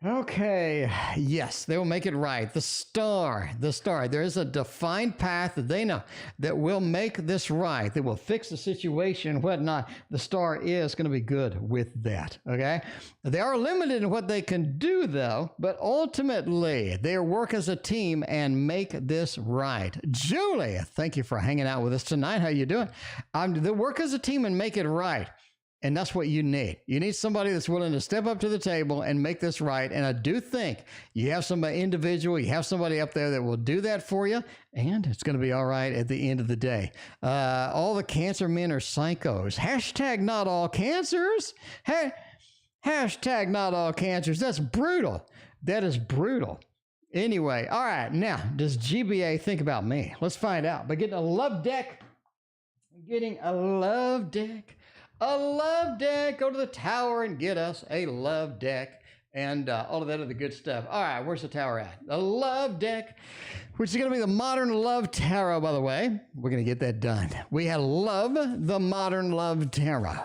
Okay, yes, they will make it right. The star, there is a defined path that they know that will make this right, that will fix the situation and whatnot. The star is going to be good with that, okay? They are limited in what they can do, though, but ultimately, they work as a team and make this right. Julie, thank you for hanging out with us tonight. How you doing? They work as a team and make it right. And that's what you need. You need somebody that's willing to step up to the table and make this right. And I do think you have somebody individual, you have somebody up there that will do that for you, and it's going to be all right at the end of the day. All the Cancer men are psychos. Hashtag not all cancers. Hashtag not all cancers. That's brutal. That is brutal. Anyway, all right. Now, does GBA think about me? Let's find out by getting a love deck. Getting a love deck. A love deck. Go to the tower and get us a love deck. And all of that other good stuff. All right, where's the tower at? A love deck, which is going to be the Modern Love Tarot, by the way. We're going to get that done. We have Love, the Modern Love Tarot.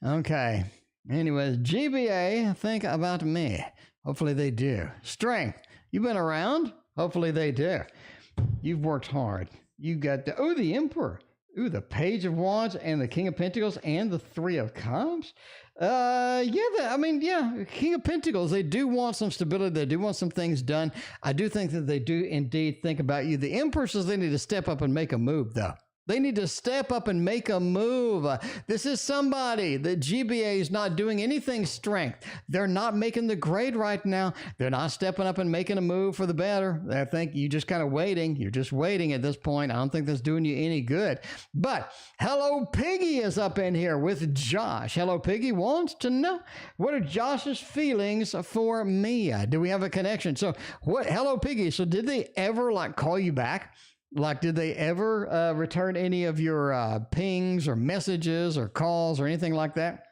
Okay. Anyways, GBA, think about me. Hopefully they do. Strength. You've been around? Hopefully they do. You've worked hard. You got the Emperor. Ooh, the Page of Wands and the King of Pentacles and the Three of Cups. King of Pentacles, they do want some stability. They do want some things done. I do think that they do indeed think about you. The Emperor says they need to step up and make a move, though. They need to step up and make a move. This is somebody that GBA is not doing anything strength. They're not making the grade right now. They're not stepping up and making a move for the better. I think you're just kind of waiting. You're just waiting at this point. I don't think that's doing you any good. But Hello Piggy is up in here with Josh. Hello Piggy wants to know, what are Josh's feelings for me? Do we have a connection? So what, Hello Piggy, so did they ever call you back? Did they ever return any of your pings or messages or calls or anything like that?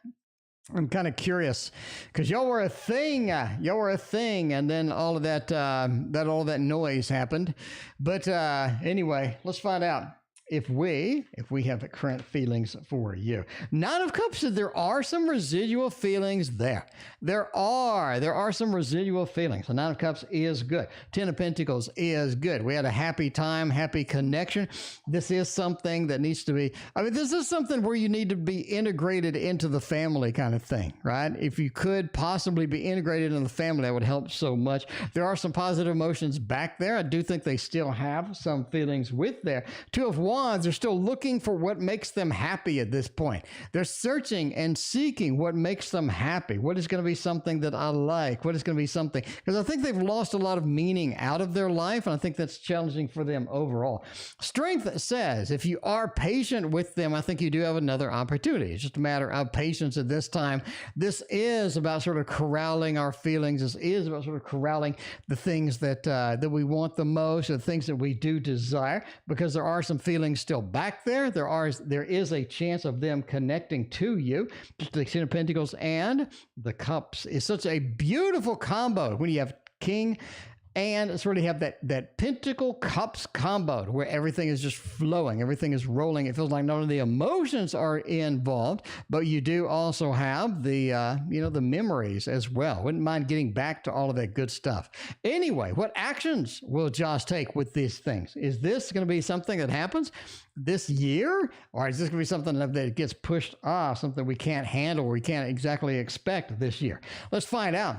I'm kind of curious because y'all were a thing. And then all of that, all that noise happened. But anyway, let's find out if we have current feelings for you. Nine of Cups said there are some residual feelings there. There are some residual feelings. The Nine of Cups is good. Ten of Pentacles is good. We had a happy time, happy connection. This is something that needs to be, this is something where you need to be integrated into the family kind of thing, right? If you could possibly be integrated in the family, that would help so much. There are some positive emotions back there. I do think they still have some feelings with there. Two of Wands, they're still looking for what makes them happy at this point. They're searching and seeking what makes them happy. What is going to be something that I like? What is going to be something? Because I think they've lost a lot of meaning out of their life, and I think that's challenging for them overall. Strength says if you are patient with them, I think you do have another opportunity. It's just a matter of patience at this time. This is about sort of corralling our feelings. This is about sort of corralling the things that we want the most, the things that we do desire, because there are some feelings still back there. There is a chance of them connecting to you. Just the Ten of Pentacles and the Cups is such a beautiful combo when you have King and sort of have that Pentacle Cups combo where everything is just flowing, everything is rolling. It feels like not only the emotions are involved, but you do also have the the memories as well. Wouldn't mind getting back to all of that good stuff. Anyway, what actions will Josh take with these things? Is this going to be something that happens this year, or is this going to be something that gets pushed off, something we can't handle or we can't exactly expect this year? Let's find out.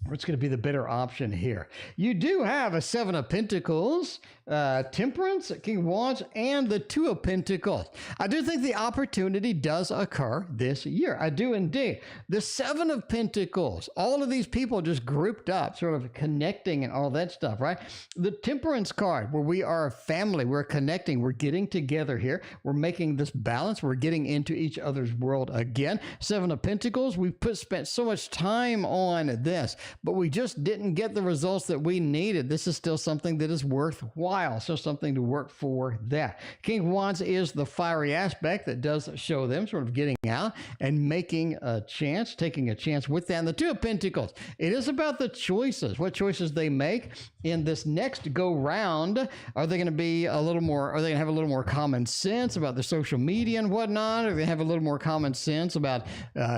What's going to be the better option here? You do have a Seven of Pentacles, Temperance, King of Wands, and the Two of Pentacles. I do think the opportunity does occur this year. I do indeed. The Seven of Pentacles, all of these people just grouped up, sort of connecting and all that stuff, right? The Temperance card, where we are a family, we're connecting, we're getting together here, we're making this balance, we're getting into each other's world again. Seven of Pentacles, we spent so much time on this, but we just didn't get the results that we needed. This is still something that is worthwhile, so something to work for that. King of Wands is the fiery aspect that does show them sort of getting out and making a chance, taking a chance with that. And the Two of Pentacles, it is about the choices, what choices they make in this next go round. Are they going to be a little more, are they going to have a little more common sense about the social media and whatnot? Are they have a little more common sense about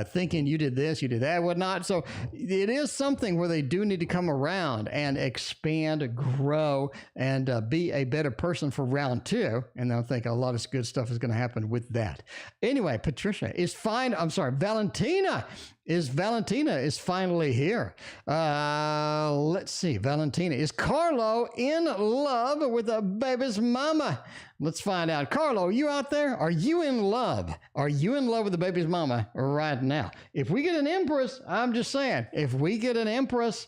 thinking you did this, you did that, whatnot? So it is something where they do need to come around and expand, grow, and be a better person for round two. And I think a lot of good stuff is going to happen with that. Anyway, Patricia is fine. I'm sorry, Valentina is finally here. Let's see. Valentina, is Carlo in love with a baby's mama? Let's find out. Carlo, are you out there? Are you in love? Are you in love with the baby's mama right now? If we get an Empress, I'm just saying, if we get an Empress,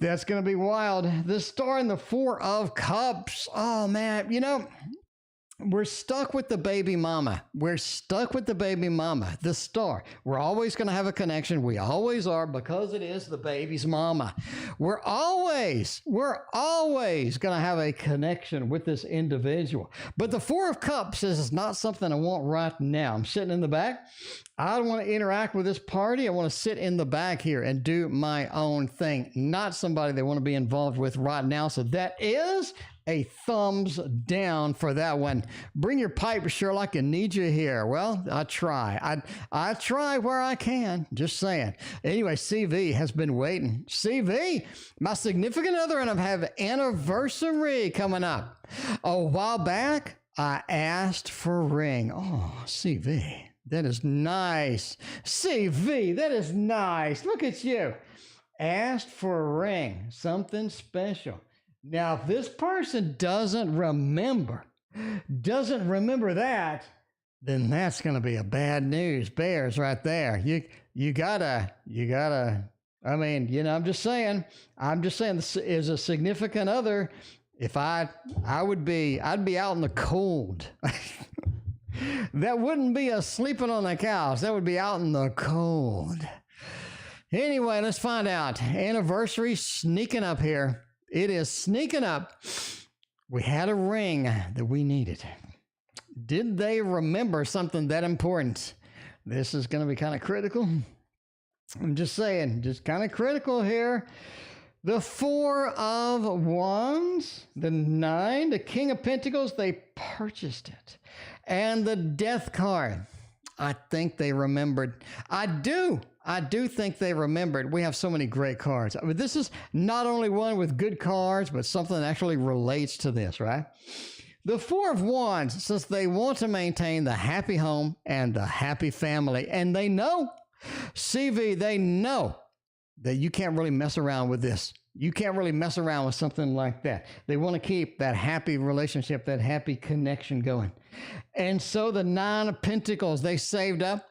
that's going to be wild. The Star and the Four of Cups. Oh, man. We're stuck with the baby mama. We're stuck with the baby mama, the star. We're always going to have a connection. We always are because it is the baby's mama. We're always going to have a connection with this individual. But the Four of Cups is not something I want right now. I'm sitting in the back. I don't want to interact with this party. I want to sit in the back here and do my own thing, not somebody they want to be involved with right now. So that is a thumbs down for that one. Bring your pipe, Sherlock. I need you here. Well, I try. I try where I can. Just saying. Anyway, CV has been waiting. CV, my significant other, and I have an anniversary coming up. A while back, I asked for a ring. Oh, CV, that is nice. CV, that is nice. Look at you. Asked for a ring, something special. Now, if this person doesn't remember that, then that's going to be a bad news bears right there. You gotta, I mean, you know, I'm just saying this is a significant other. If I'd be out in the cold. That wouldn't be a sleeping on the couch. That would be out in the cold. Anyway, let's find out. Anniversary sneaking up here. It is sneaking up. We had a ring that we needed. Did they remember something that important? This is going to be kind of critical. I'm just saying, just kind of critical here. The Four of Wands, the Nine, the King of Pentacles, they purchased it. And the Death card. I think they remembered. I do think they remembered. We have so many great cards. I mean, this is not only one with good cards, but something that actually relates to this, right? The Four of Wands says they want to maintain the happy home and the happy family. And they know, CV, they know that you can't really mess around with this. You can't really mess around with something like that. They want to keep that happy relationship, that happy connection going. And so the Nine of Pentacles, they saved up.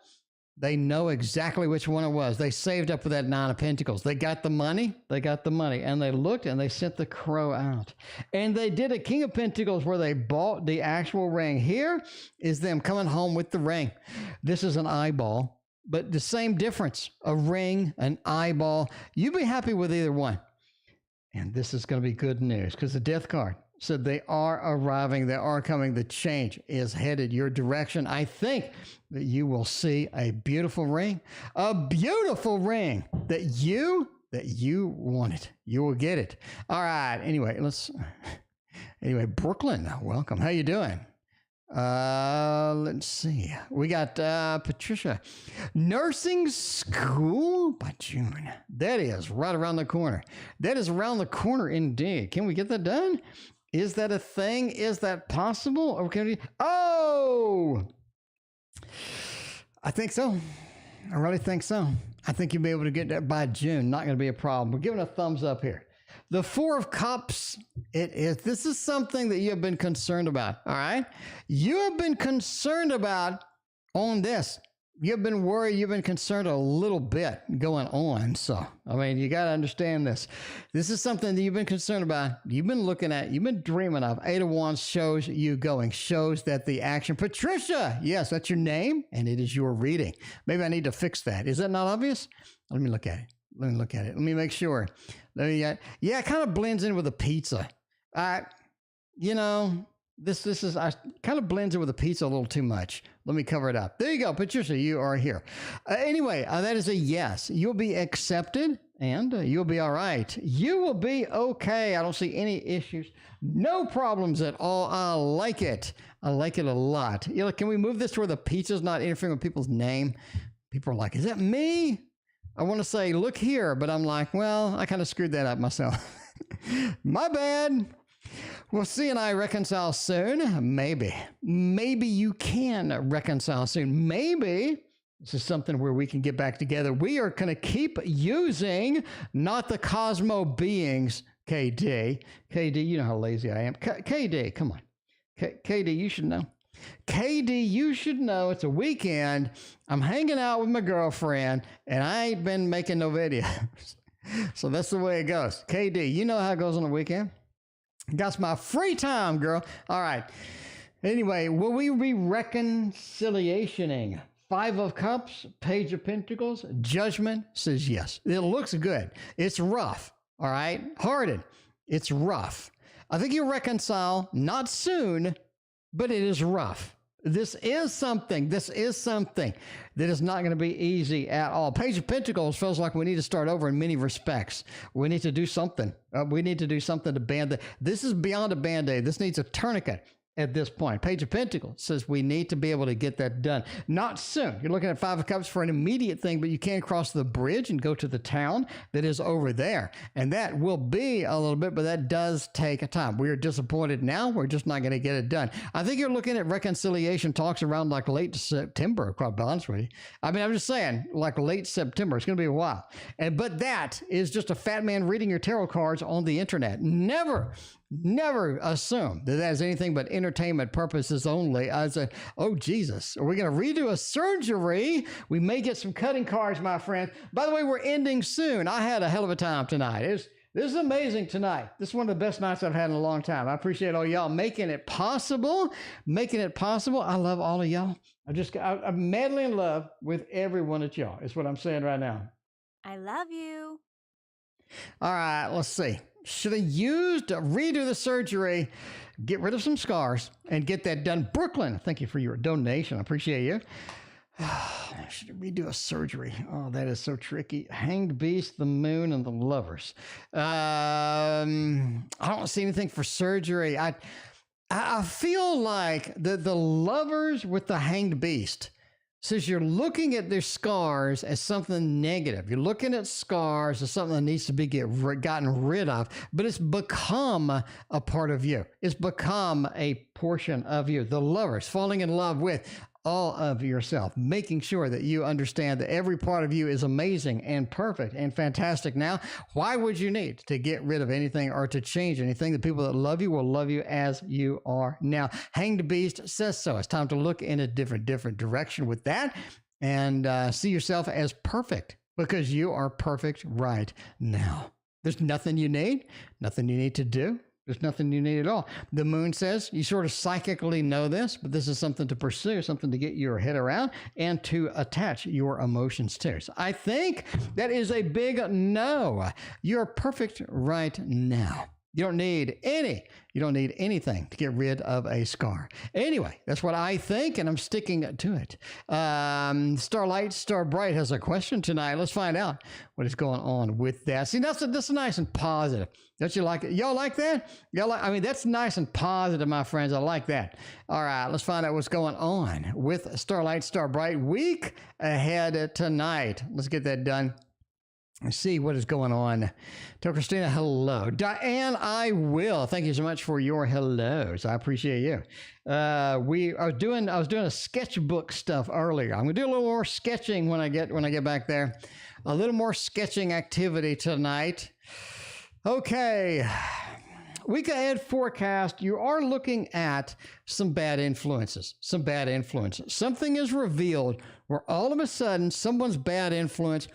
They know exactly which one it was. They saved up for that Nine of Pentacles. They got the money. And they looked and they sent the crow out. And they did a King of Pentacles where they bought the actual ring. Here is them coming home with the ring. This is an eyeball, but the same difference. A ring, an eyeball. You be happy with either one. And this is going to be good news because the Death card said they are arriving. They are coming. The change is headed your direction. I think that you will see a beautiful ring that you wanted. You will get it. All right. Anyway, Brooklyn, welcome. How you doing? Let's see. We got Patricia. Nursing school by June. That is right around the corner. That is around the corner indeed. Can we get that done? Is that a thing? Is that possible? Or can we? Oh! I think so. I really think so. I think you'll be able to get that by June. Not going to be a problem. We're giving a thumbs up here. The Four of Cups, this is something that you have been concerned about, all right? You have been concerned about on this. You've been worried, you've been concerned a little bit going on. So, I mean, you got to understand this. This is something that you've been concerned about. You've been looking at, you've been dreaming of. Eight of Wands shows you going, shows that the action. Patricia, yes, that's your name, and it is your reading. Maybe I need to fix that. Is that not obvious? Let me look at it. Let me make sure. Yeah, it kind of blends in with the pizza. This is kind of blends in with the pizza a little too much. Let me cover it up. There you go, Patricia, you are here. Anyway, that is a yes. You'll be accepted, and you'll be all right. You will be okay. I don't see any issues. No problems at all. I like it. I like it a lot. Can we move this to where the pizza's not interfering with people's name? People are like, is that me? I want to say, look here, but I'm like, well, I kind of screwed that up myself. My bad. Well, C and I reconcile soon. Maybe you can reconcile soon. Maybe this is something where we can get back together. We are going to keep using not the Cosmo beings, KD. KD, you know how lazy I am. KD, come on. KD, you should know. KD, you should know it's a weekend. I'm hanging out with my girlfriend, and I ain't been making no videos. So that's the way it goes. KD, you know how it goes on the weekend? That's my free time, girl. All right. Anyway, will we be reconciliationing? Five of Cups, Page of Pentacles, Judgment says yes. It looks good. It's rough, all right? Hearted. It's rough. I think you'll reconcile, not soon, but it is rough. This is something that is not going to be easy at all. Page of Pentacles feels like we need to start over in many respects. We need to do something. We need to do something to band-aid. This is beyond a band-aid. This needs a tourniquet. At this point, Page of Pentacles says we need to be able to get that done. Not soon. You're looking at Five of Cups for an immediate thing, but you can cross the bridge and go to the town that is over there. And that will be a little bit, but that does take time. We are disappointed now. We're just not going to get it done. I think you're looking at reconciliation talks around like late September, quite honest with you. I mean, I'm just saying, like late September. It's going to be a while. But that is just a fat man reading your tarot cards on the internet. Never assume that has anything but entertainment purposes only. I said, oh, Jesus, are we going to redo a surgery? We may get some cutting cards, my friend. By the way, we're ending soon. I had a hell of a time tonight. This is amazing tonight. This is one of the best nights I've had in a long time. I appreciate all y'all making it possible. I love all of y'all. I'm madly in love with every one of y'all. Is what I'm saying right now. I love you. All right, let's see. Should have redo the surgery, get rid of some scars, and get that done. Brooklyn, thank you for your donation. I appreciate you. Should have redo a surgery. Oh, that is so tricky. Hanged Beast, the Moon, and the Lovers. I don't see anything for surgery. I feel like the Lovers with the Hanged Beast says you're looking at their scars as something negative. You're looking at scars as something that needs to be gotten rid of, but it's become a part of you. It's become a portion of you. The Lovers, falling in love with all of yourself, making sure that you understand that every part of you is amazing and perfect and fantastic. Now, why would you need to get rid of anything or to change anything? The people that love you will love you as you are now. Hanged Beast says so. It's time to look in a different direction with that and see yourself as perfect, because you are perfect right now. There's nothing you need to do. There's nothing you need at all. The Moon says you sort of psychically know this, but this is something to pursue, something to get your head around and to attach your emotions to. So I think that is a big no. You're perfect right now. You don't need anything to get rid of a scar. Anyway, that's what I think, and I'm sticking to it. Starlight Starbright has a question tonight. Let's find out what is going on with that. See, that's nice and positive. Don't you like it? Y'all like that? That's nice and positive, my friends. I like that. All right, let's find out what's going on with Starlight Starbright week ahead tonight. Let's get that done. Let's see what is going on. Tell Christina hello. Diane, I will. Thank you so much for your hellos. I appreciate you. I was doing a sketchbook stuff earlier. I'm gonna do a little more sketching when I get back there. A little more sketching activity tonight. Okay. Week ahead forecast, you are looking at some bad influences. Something is revealed where all of a sudden someone's bad influence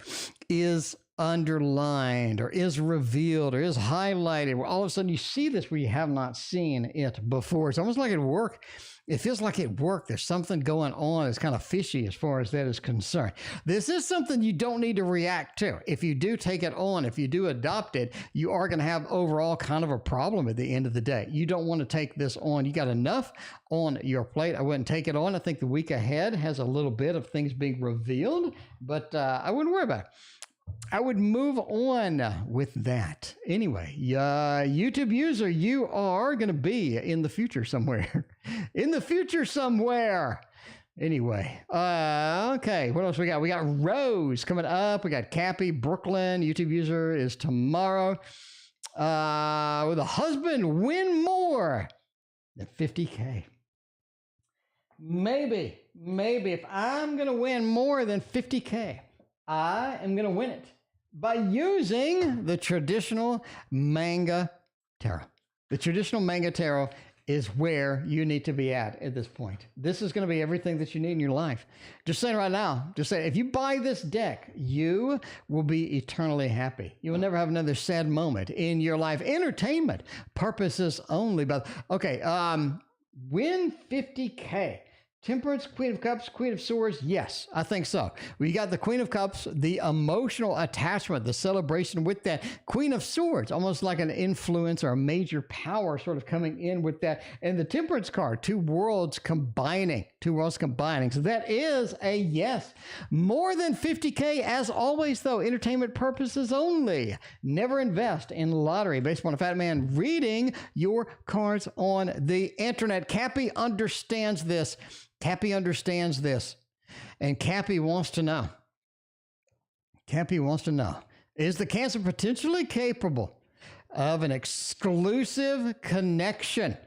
is underlined or is revealed or is highlighted, where all of a sudden you see this where you have not seen it before. It's almost like at work. It feels like at work there's something going on. It's kind of fishy as far as that is concerned. This is something you don't need to react to. If you do take it on, if you do adopt it, you are going to have overall kind of a problem at the end of the day. You don't want to take this on. You got enough on your plate. I wouldn't take it on. I think the week ahead has a little bit of things being revealed, but I wouldn't worry about it. I would move on with that. Anyway, YouTube user, you are going to be in the future somewhere. Anyway, okay, what else we got? We got Rose coming up. We got Cappy, Brooklyn. YouTube user is tomorrow. With a husband, win more than 50K. Maybe if I'm going to win more than 50K, I am going to win it by using the traditional manga tarot. The traditional manga tarot is where you need to be at this point. This is going to be everything that you need in your life. Just saying right now, if you buy this deck, you will be eternally happy. You will never have another sad moment in your life. Entertainment purposes only. But okay, Win 50K. Temperance, Queen of Cups, Queen of Swords. Yes, I think so. We got the Queen of Cups, the emotional attachment, the celebration with that. Queen of Swords, almost like an influence or a major power sort of coming in with that. And the Temperance card, two worlds combining. So that is a yes. More than 50K, as always, though, entertainment purposes only. Never invest in lottery based upon a fat man reading your cards on the internet. Cappy understands this. Cappy understands this. And Cappy wants to know. Is the Cancer potentially capable of an exclusive connection?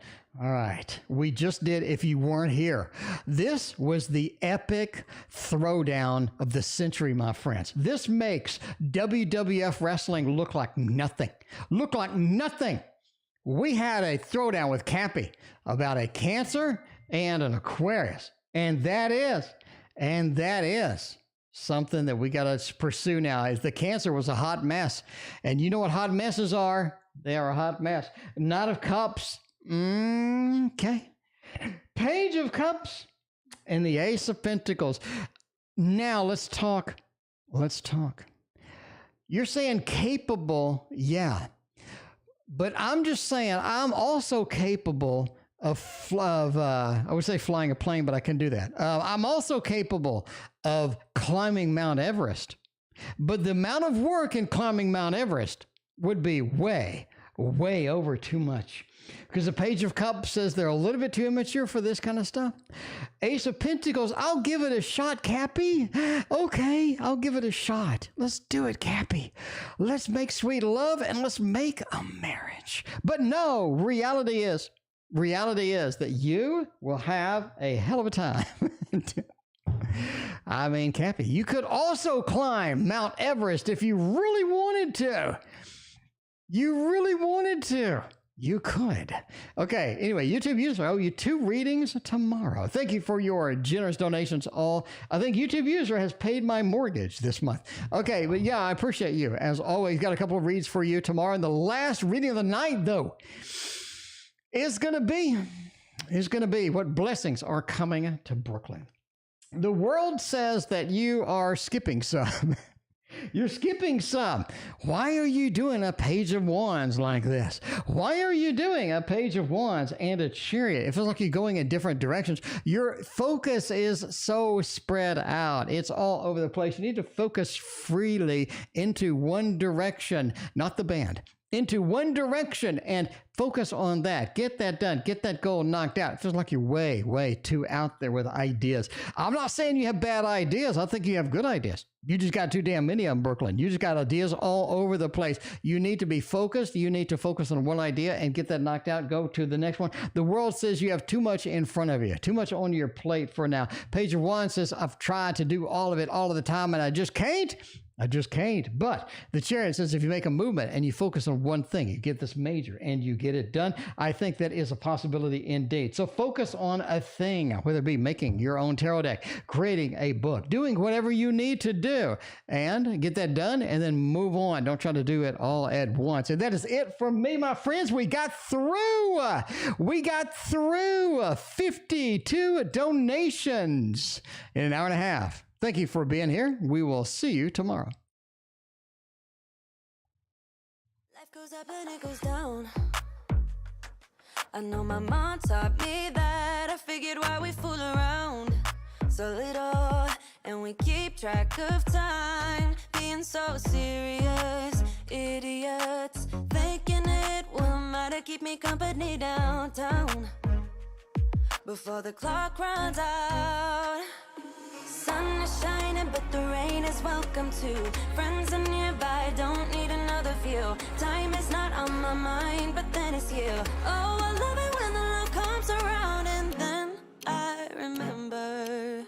All right. We just did, if you weren't here, this was the epic throwdown of the century, my friends. This makes WWF wrestling look like nothing. We had a throwdown with Cappy about a Cancer and an Aquarius. And that is something that we got to pursue now. Is the Cancer was a hot mess. And you know what hot messes are? They are a hot mess. Knight of Cups. Okay. Page of Cups and the Ace of Pentacles. Now let's talk. You're saying capable. Yeah. But I'm just saying I'm also capable of I would say flying a plane, but I can do that. I'm also capable of climbing Mount Everest. But the amount of work in climbing Mount Everest would be way over too much. Because the Page of Cups says they're a little bit too immature for this kind of stuff. Ace of Pentacles, I'll give it a shot, Cappy. Okay, I'll give it a shot. Let's do it, Cappy. Let's make sweet love and let's make a marriage. But no, reality is that you will have a hell of a time. I mean, Cappy, you could also climb Mount Everest if you really wanted to. You could. Okay, anyway, YouTube user, I owe you 2 readings tomorrow. Thank you for your generous donations all. I think YouTube user has paid my mortgage this month. Okay, but yeah, I appreciate you. As always, got a couple of reads for you tomorrow. And the last reading of the night, though, is going to be what blessings are coming to Brooklyn. The world says that you are skipping some. You're skipping some. Why are you doing a Page of Wands like this? Why are you doing a Page of Wands and a Chariot? It feels like you're going in different directions. Your focus is so spread out. It's all over the place. You need to focus freely into one direction, not the band. Into one direction and focus on that. Get that done. Get that goal knocked out. It feels like you're way too out there with ideas. I'm not saying you have bad ideas. I think you have good ideas. You just got too damn many of them, Brooklyn. You just got ideas all over the place. You need to be focused. You need to focus on one idea and get that knocked out. Go to the next one. The world says you have too much in front of you, too much on your plate for now. Page of Wands says, I've tried to do all of it all of the time and I just can't. But the Chariot says if you make a movement and you focus on one thing, you get this major and you get it done. I think that is a possibility indeed. So focus on a thing, whether it be making your own tarot deck, creating a book, doing whatever you need to do and get that done and then move on. Don't try to do it all at once. And that is it from me, my friends. We got through 52 donations in an hour and a half. Thank you for being here. We will see you tomorrow. Life goes up and it goes down. I know my mom taught me that. I figured why we fool around so little and we keep track of time, being so serious, idiots, thinking it will matter, keep me company downtown before the clock runs out. Sun is shining, but the rain is welcome too. Friends are nearby, don't need another view. Time is not on my mind, but then it's you. Oh, I love it when the love comes around and then I remember.